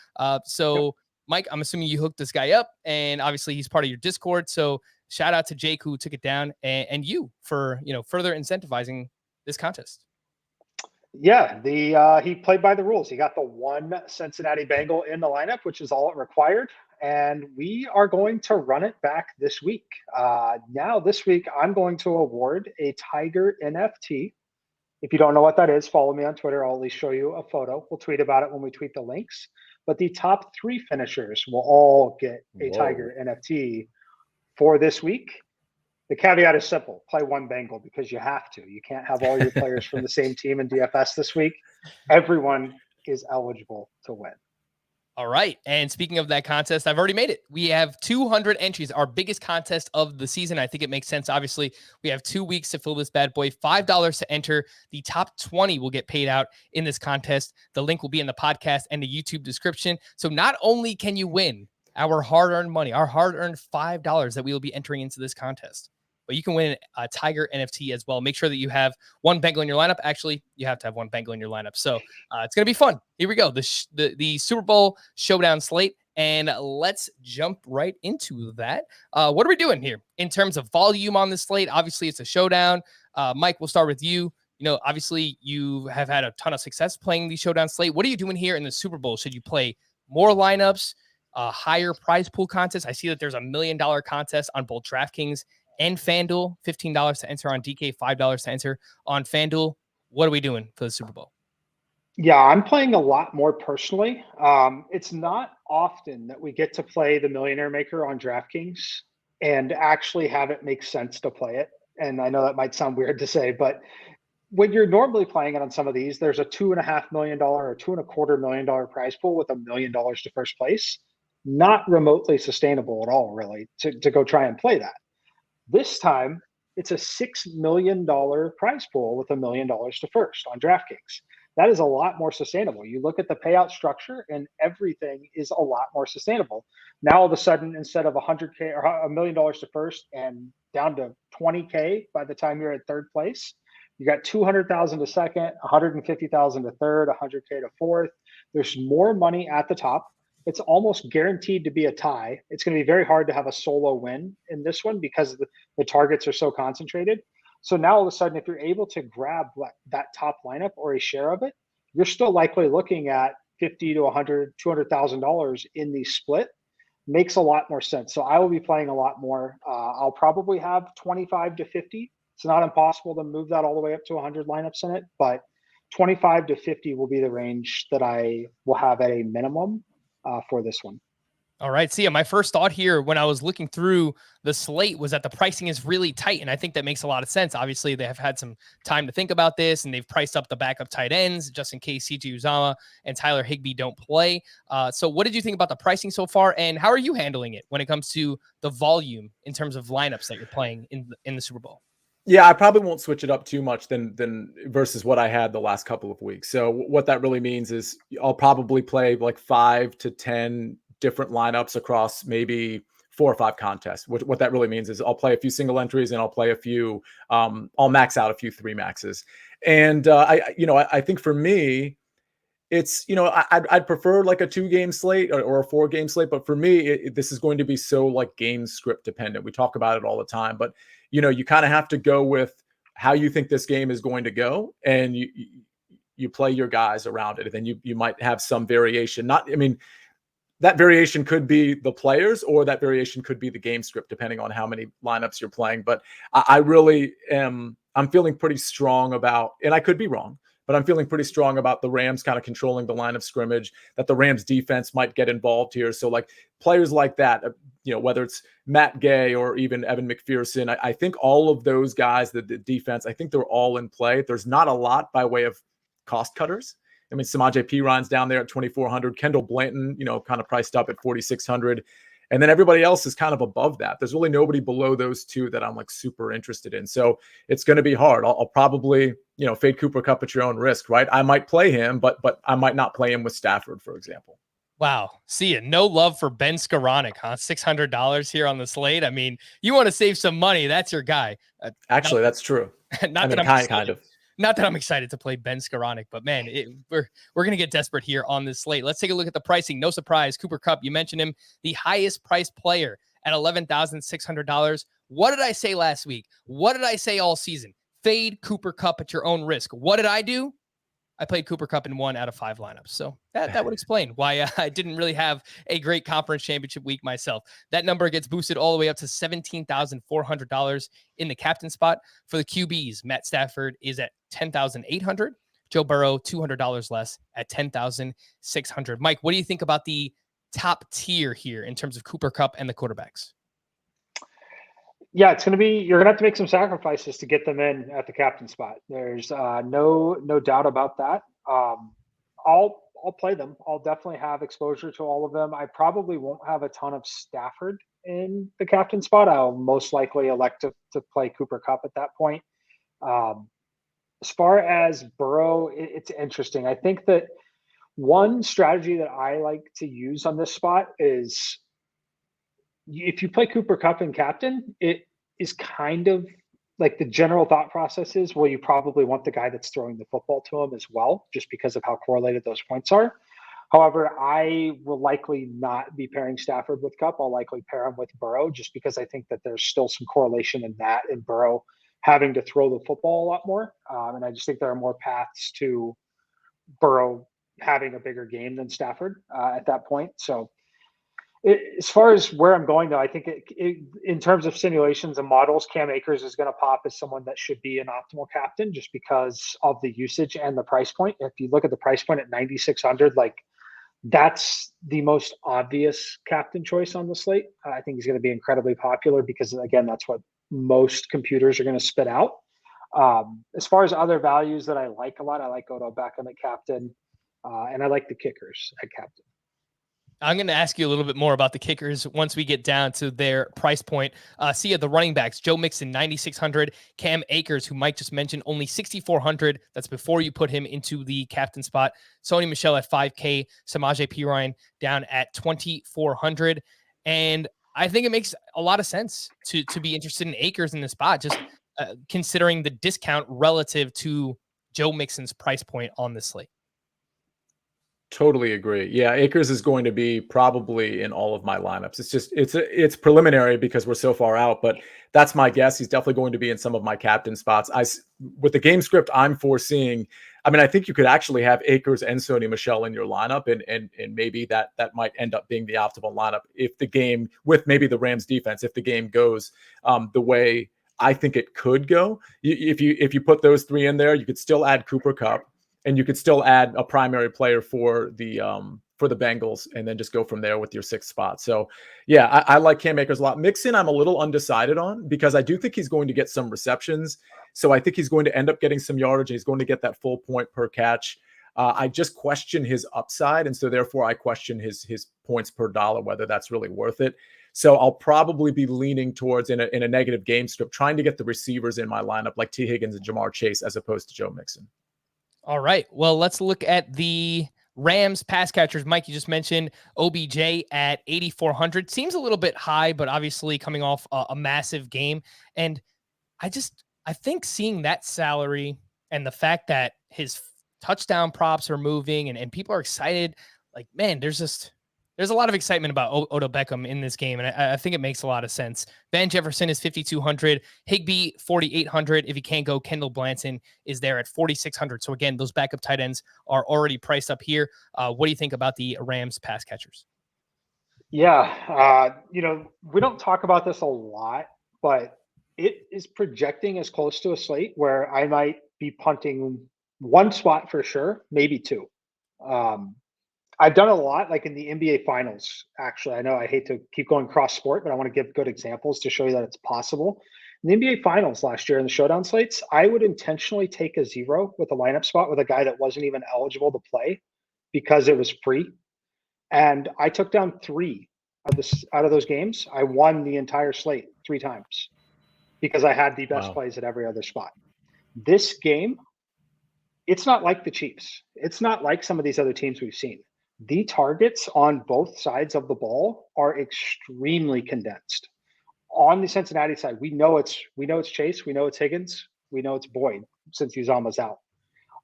So, Mike, I'm assuming you hooked this guy up. And obviously, he's part of your Discord. So shout out to Jake who took it down and you for, further incentivizing this contest. Yeah, he played by the rules. He got the one Cincinnati Bengal in the lineup, which is all it required. And we are going to run it back this week. Now, this week, I'm going to award a Tiger NFT. If you don't know what that is, follow me on Twitter. I'll at least show you a photo. We'll tweet about it when we tweet the links. But the top 3 finishers will all get a Tiger NFT for this week. The caveat is simple. Play one Bengal because you have to. You can't have all your players from the same team in DFS this week. Everyone is eligible to win. All right. And speaking of that contest, I've already made it. We have 200 entries, our biggest contest of the season. I think it makes sense. Obviously, we have 2 weeks to fill this bad boy. $5 to enter. The top 20 will get paid out in this contest. The link will be in the podcast and the YouTube description. So not only can you win our hard-earned money, our hard-earned $5 that we will be entering into this contest, but you can win a Tiger NFT as well. Make sure that you have one Bengal in your lineup. Actually, you have to have one Bengal in your lineup. So it's going to be fun. Here we go. The Super Bowl Showdown slate. And let's jump right into that. What are we doing here in terms of volume on this slate? Obviously, it's a showdown. Mike, we'll start with you. Obviously, you have had a ton of success playing the showdown slate. What are you doing here in the Super Bowl? Should you play more lineups, higher prize pool contest? I see that there's $1 million contest on both DraftKings and FanDuel. $15 to enter on DK, $5 to enter on FanDuel. What are we doing for the Super Bowl? Yeah, I'm playing a lot more personally. It's not often that we get to play the Millionaire Maker on DraftKings and actually have it make sense to play it. And I know that might sound weird to say, but when you're normally playing it on some of these, there's a $2.5 million or $2.25 million prize pool with $1 million to first place. Not remotely sustainable at all, really, to go try and play that. This time, it's a $6 million prize pool with $1 million to first on DraftKings. That is a lot more sustainable. You look at the payout structure and everything is a lot more sustainable. Now, all of a sudden, instead of $100K or $1 million to first and down to $20K by the time you're at third place, you got $200,000 to second, $150,000 to third, $100K to fourth. There's more money at the top. It's almost guaranteed to be a tie. It's going to be very hard to have a solo win in this one because the targets are so concentrated. So now all of a sudden, if you're able to grab that top lineup or a share of it, you're still likely looking at $50 to $100, $200,000 in the split. Makes a lot more sense. So I will be playing a lot more. I'll probably have 25 to 50. It's not impossible to move that all the way up to 100 lineups in it, but 25 to 50 will be the range that I will have at a minimum for this one. All right, Sia, my first thought here when I was looking through the slate was that the pricing is really tight, and I think that makes a lot of sense. Obviously, they have had some time to think about this, and they've priced up the backup tight ends just in case CJ Uzomah and Tyler Higbee don't play. So what did you think about the pricing so far, and how are you handling it when it comes to the volume in terms of lineups that you're playing in the Super Bowl? Yeah, I probably won't switch it up too much than versus what I had the last couple of weeks. So what that really means is I'll probably play like 5 to 10 different lineups across maybe 4 or 5 contests. What that really means is I'll play a few single entries and I'll play a few, I'll max out a few 3 maxes. And I think for me, it's, I'd prefer like a 2-game slate or a 4-game slate, but for me, this is going to be so like game script dependent. We talk about it all the time, but you kind of have to go with how you think this game is going to go, and you play your guys around it. And then you might have some variation. That variation could be the players, or that variation could be the game script, depending on how many lineups you're playing. But I really am, I'm feeling pretty strong about, and I could be wrong, but I'm feeling pretty strong about the Rams kind of controlling the line of scrimmage, that the Rams defense might get involved here. So like players like that, whether it's Matt Gay or even Evan McPherson, I think all of those guys, the defense, I think they're all in play. There's not a lot by way of cost cutters. I mean, Samaje Perine down there at 2,400, Kendall Blanton, kind of priced up at 4,600. And then everybody else is kind of above that. There's really nobody below those two that I'm like super interested in. So it's going to be hard. I'll probably, fade Cooper Kupp at your own risk, right? I might play him, but I might not play him with Stafford, for example. Wow. Sia, no love for Ben Skoranek, huh? $600 here on the slate. I mean, you want to save some money. That's your guy. Actually, that's true. Not that I'm kind of. Not that I'm excited to play Ben Skoranek, but man, we're going to get desperate here on this slate. Let's take a look at the pricing. No surprise, Cooper Kupp, you mentioned him, the highest priced player at $11,600. What did I say last week? What did I say all season? Fade Cooper Kupp at your own risk. What did I do? I played Cooper Kupp in 1 out of 5 lineups. So that would explain why I didn't really have a great conference championship week myself. That number gets boosted all the way up to $17,400 in the captain spot. For the QBs, Matt Stafford is at $10,800. Joe Burrow, $200 less at $10,600. Mike, what do you think about the top tier here in terms of Cooper Kupp and the quarterbacks? Yeah, you're going to have to make some sacrifices to get them in at the captain spot. There's no doubt about that. I'll play them. I'll definitely have exposure to all of them. I probably won't have a ton of Stafford in the captain spot. I'll most likely elect to play Cooper Kupp at that point. As far as Burrow, it's interesting. I think that one strategy that I like to use on this spot is, if you play Cooper Kupp in captain, it is kind of like the general thought process is, well, you probably want the guy that's throwing the football to him as well, just because of how correlated those points are. However, I will likely not be pairing Stafford with Kupp. I'll likely pair him with Burrow, just because I think that there's still some correlation in that, in Burrow having to throw the football a lot more. And I just think there are more paths to Burrow having a bigger game than Stafford at that point. So as far as where I'm going, though, I think in terms of simulations and models, Cam Akers is going to pop as someone that should be an optimal captain, just because of the usage and the price point. If you look at the price point at 9,600, like that's the most obvious captain choice on the slate. I think he's going to be incredibly popular because, again, that's what most computers are going to spit out. As far as other values that I like a lot, I like Odell Beckham at captain, and I like the kickers at captain. I'm going to ask you a little bit more about the kickers once we get down to their price point. Sia, the running backs, Joe Mixon, 9,600. Cam Akers, who Mike just mentioned, only 6,400. That's before you put him into the captain spot. Sony Michel at 5K. Samaje Perine down at 2,400. And I think it makes a lot of sense to be interested in Akers in this spot, just considering the discount relative to Joe Mixon's price point on this slate. Totally agree. Yeah, Akers is going to be probably in all of my lineups. It's preliminary because we're so far out, but that's my guess. He's definitely going to be in some of my captain spots. With the game script I'm foreseeing, I mean, I think you could actually have Akers and Sony Michel in your lineup, and maybe that might end up being the optimal lineup if the game, with maybe the Rams defense, if the game goes the way I think it could go. If you put those three in there, you could still add Cooper Kupp. And you could still add a primary player for the Bengals, and then just go from there with your 6th spot. So, yeah, I like Cam Akers a lot. Mixon, I'm a little undecided on, because I do think he's going to get some receptions. So I think he's going to end up getting some yardage. And he's going to get that full point per catch. I just question his upside, and so therefore I question his points per dollar, whether that's really worth it. So I'll probably be leaning towards, in a negative game script, trying to get the receivers in my lineup like T. Higgins and Jamar Chase, as opposed to Joe Mixon. All right. Well, let's look at the Rams pass catchers. Mike, you just mentioned OBJ at 8,400. Seems a little bit high, but obviously coming off a massive game. And I think seeing that salary and the fact that his touchdown props are moving and people are excited, like, man, there's a lot of excitement about Odell Beckham in this game, and I think it makes a lot of sense. Van Jefferson is 5,200. Higbee, 4,800. If he can't go, Kendall Blanton is there at 4,600. So, again, those backup tight ends are already priced up here. What do you think about the Rams pass catchers? Yeah, we don't talk about this a lot, but it is projecting as close to a slate where I might be punting One spot for sure, maybe two. I've done a lot, like in the NBA Finals. Actually, I know I hate to keep going cross sport, but I want to give good examples to show you that it's possible. In the NBA Finals last year in the showdown slates, I would intentionally take a 0 with a lineup spot with a guy that wasn't even eligible to play because it was free, and I took down 3 out of those games. I won the entire slate 3 times because I had the best plays at every other spot. This game, it's not like the Chiefs. It's not like some of these other teams we've seen. The targets on both sides of the ball are extremely condensed. On the Cincinnati side, we know it's Chase, we know it's Higgins, we know it's Boyd since Uzama's out.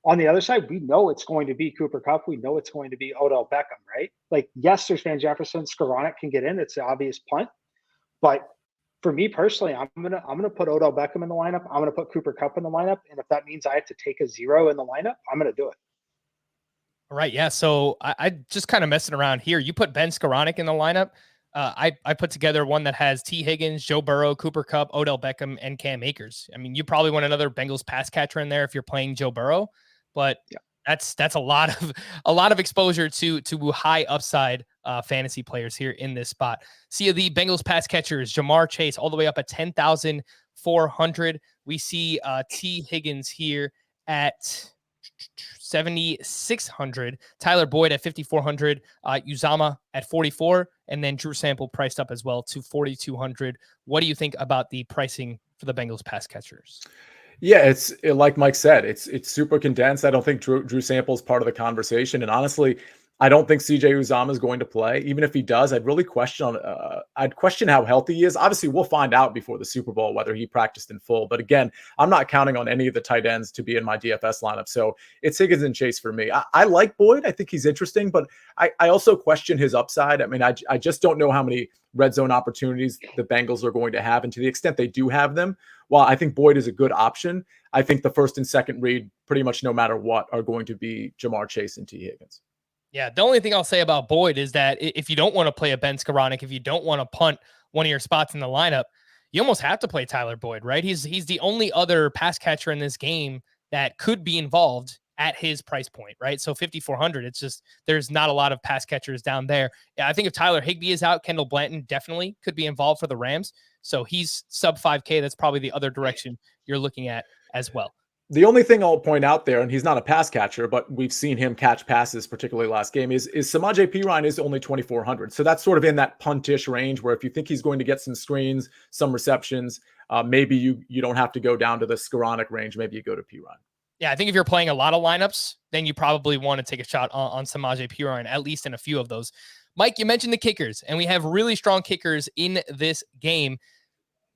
On the other side, we know it's going to be Cooper Kupp. We know it's going to be Odell Beckham, right? Like, yes, there's Van Jefferson, Skoranek can get in. It's the obvious punt. But for me personally, I'm gonna put Odell Beckham in the lineup. I'm gonna put Cooper Kupp in the lineup. And if that means I have to take a 0 in the lineup, I'm gonna do it. All right. Yeah. So I just kind of messing around here. You put Ben Skoranek in the lineup. I put together one that has T. Higgins, Joe Burrow, Cooper Kupp, Odell Beckham, and Cam Akers. I mean, you probably want another Bengals pass catcher in there if you're playing Joe Burrow, but yeah, that's a lot of exposure to high upside fantasy players here in this spot. See the Bengals pass catchers, Jamar Chase all the way up at 10,400. We see T. Higgins here at 7,600, Tyler Boyd at 5,400, Uzama at 44, and then Drew Sample priced up as well to 4,200. What do you think about the pricing for the Bengals pass catchers? Yeah, like Mike said, it's super condensed. I don't think Drew Sample is part of the conversation, and honestly, I don't think CJ Uzama is going to play. Even if he does, I'd really question how healthy he is. Obviously, we'll find out before the Super Bowl whether he practiced in full. But again, I'm not counting on any of the tight ends to be in my DFS lineup. So it's Higgins and Chase for me. I like Boyd. I think he's interesting, but I also question his upside. I mean, I just don't know how many red zone opportunities the Bengals are going to have. And to the extent they do have them, while I think Boyd is a good option, I think the first and second read, pretty much no matter what, are going to be Jamar Chase and T. Higgins. Yeah, the only thing I'll say about Boyd is that if you don't want to play a Ben Skoranek, if you don't want to punt one of your spots in the lineup, you almost have to play Tyler Boyd, right? He's the only other pass catcher in this game that could be involved at his price point, right? So 5,400, it's just, there's not a lot of pass catchers down there. Yeah, I think if Tyler Higbee is out, Kendall Blanton definitely could be involved for the Rams. So he's sub 5K. That's probably the other direction you're looking at as well. The only thing I'll point out there, and he's not a pass catcher, but we've seen him catch passes, particularly last game, is Samaje Perine is only 2,400. So that's sort of in that puntish range where if you think he's going to get some screens, some receptions, maybe you don't have to go down to the Skoranek range. Maybe you go to Perine. Yeah, I think if you're playing a lot of lineups, then you probably want to take a shot on Samaje Perine, at least in a few of those. Mike, you mentioned the kickers, and we have really strong kickers in this game.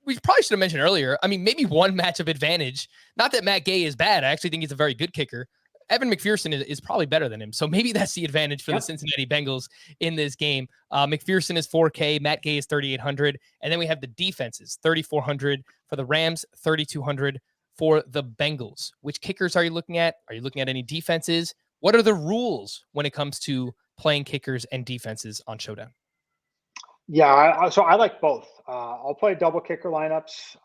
We probably should have mentioned earlier, I mean, maybe one matchup advantage. Not that Matt Gay is bad. I actually think he's a very good kicker. Evan McPherson is probably better than him. So maybe that's the advantage for the Cincinnati Bengals in this game. McPherson is 4K. Matt Gay is 3,800. And then we have the defenses, 3,400 for the Rams, 3,200 for the Bengals. Which kickers are you looking at? Are you looking at any defenses? What are the rules when it comes to playing kickers and defenses on Showdown? Yeah, so I like both. I'll play double kicker lineups.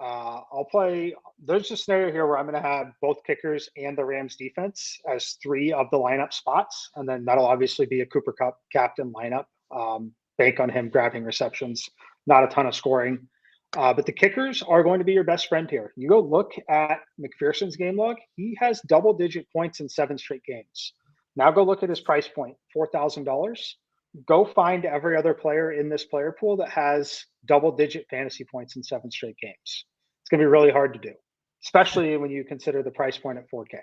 There's a scenario here where I'm going to have both kickers and the Rams defense as 3 of the lineup spots. And then that'll obviously be a Cooper Kupp captain lineup. Bank on him grabbing receptions, not a ton of scoring. But the kickers are going to be your best friend here. You go look at McPherson's game log. He has double-digit points in 7 straight games. Now go look at his price point, $4,000. Go find every other player in this player pool that has double-digit fantasy points in 7 straight games. It's going to be really hard to do, especially when you consider the price point at 4K.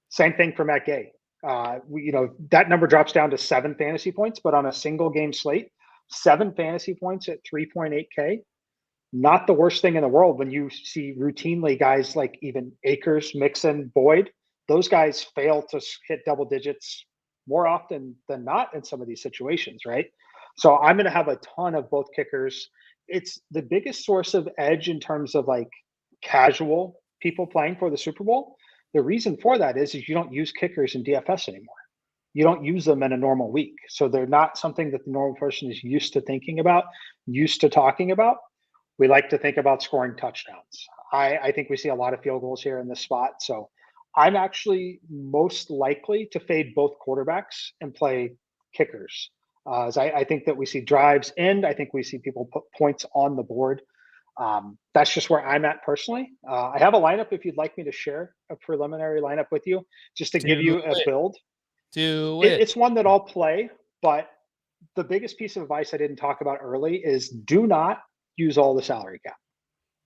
Same thing for Matt Gay. That number drops down to 7 fantasy points, but on a single game slate, 7 fantasy points at 3.8K, not the worst thing in the world when you see routinely guys like even Akers, Mixon, Boyd, those guys fail to hit double digits more often than not in some of these situations, right? So I'm going to have a ton of both kickers. It's the biggest source of edge in terms of like casual people playing for the Super Bowl. The reason for that is you don't use kickers in DFS anymore. You don't use them in a normal week. So they're not something that the normal person is used to thinking about, used to talking about. We like to think about scoring touchdowns. I think we see a lot of field goals here in this spot. So I'm actually most likely to fade both quarterbacks and play kickers. As I think that we see drives end. I think we see people put points on the board. That's just where I'm at personally. I have a lineup if you'd like me to share a preliminary lineup with you, just to give you a build. It's one that I'll play, but the biggest piece of advice I didn't talk about early is do not use all the salary cap.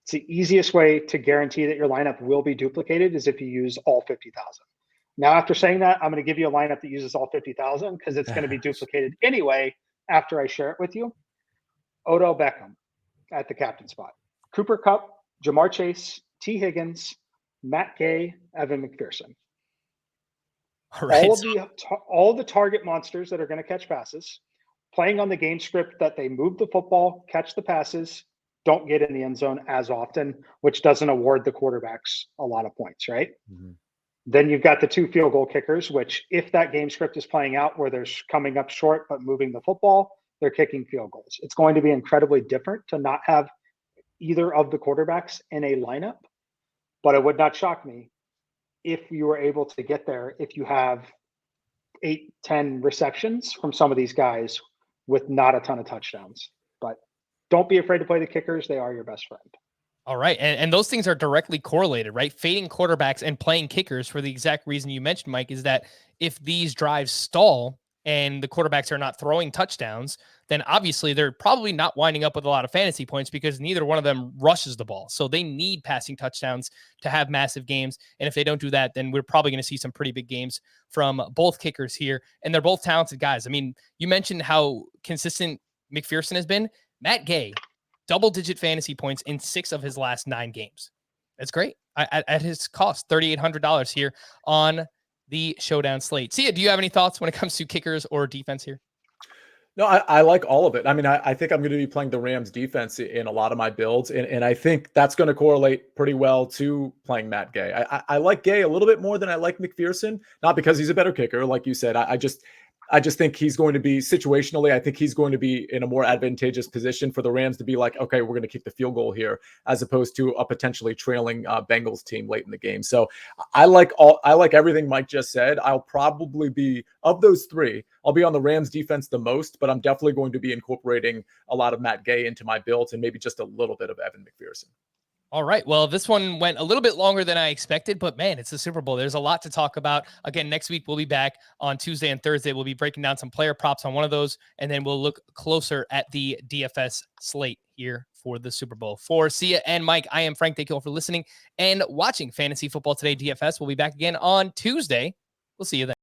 It's the easiest way to guarantee that your lineup will be duplicated is if you use all 50,000. Now, after saying that, I'm going to give you a lineup that uses all 50,000 because it's going to be duplicated anyway after I share it with you. Odell Beckham at the captain spot. Cooper Kupp, Jamar Chase, T. Higgins, Matt Gay, Evan McPherson. All of the target monsters that are going to catch passes, playing on the game script that they move the football, catch the passes, don't get in the end zone as often, which doesn't award the quarterbacks a lot of points, right? Mm-hmm. Then you've got the 2 field goal kickers, which if that game script is playing out where they're coming up short but moving the football, they're kicking field goals. It's going to be incredibly different to not have either of the quarterbacks in a lineup, but it would not shock me if you were able to get there if you have 8-10 receptions from some of these guys with not a ton of touchdowns. But don't be afraid to play the kickers. They are your best friend. All right. And those things are directly correlated, right? Fading quarterbacks and playing kickers for the exact reason you mentioned, Mike, is that if these drives stall and the quarterbacks are not throwing touchdowns, then obviously they're probably not winding up with a lot of fantasy points because neither one of them rushes the ball. So they need passing touchdowns to have massive games. And if they don't do that, then we're probably going to see some pretty big games from both kickers here. And they're both talented guys. I mean, you mentioned how consistent McPherson has been. Matt Gay, double-digit fantasy points in 6 of his last 9 games. That's great. At his cost, $3,800 here on the Showdown slate. Sia, do you have any thoughts when it comes to kickers or defense here? No, I like all of it. I mean, I think I'm going to be playing the Rams defense in a lot of my builds, and I think that's going to correlate pretty well to playing Matt Gay. I like Gay a little bit more than I like McPherson, not because he's a better kicker, like you said. I just think he's going to be situationally, I think he's going to be in a more advantageous position for the Rams to be like, okay, we're going to kick the field goal here, as opposed to a potentially trailing Bengals team late in the game. So I like everything Mike just said. I'll probably be, of those 3, I'll be on the Rams defense the most, but I'm definitely going to be incorporating a lot of Matt Gay into my builds and maybe just a little bit of Evan McPherson. All right. Well, this one went a little bit longer than I expected, but man, it's the Super Bowl. There's a lot to talk about. Again, next week we'll be back on Tuesday and Thursday. We'll be breaking down some player props on one of those, and then we'll look closer at the DFS slate here for the Super Bowl. For Sia and Mike, I am Frank. Thank you all for listening and watching Fantasy Football Today DFS. We'll be back again on Tuesday. We'll see you then.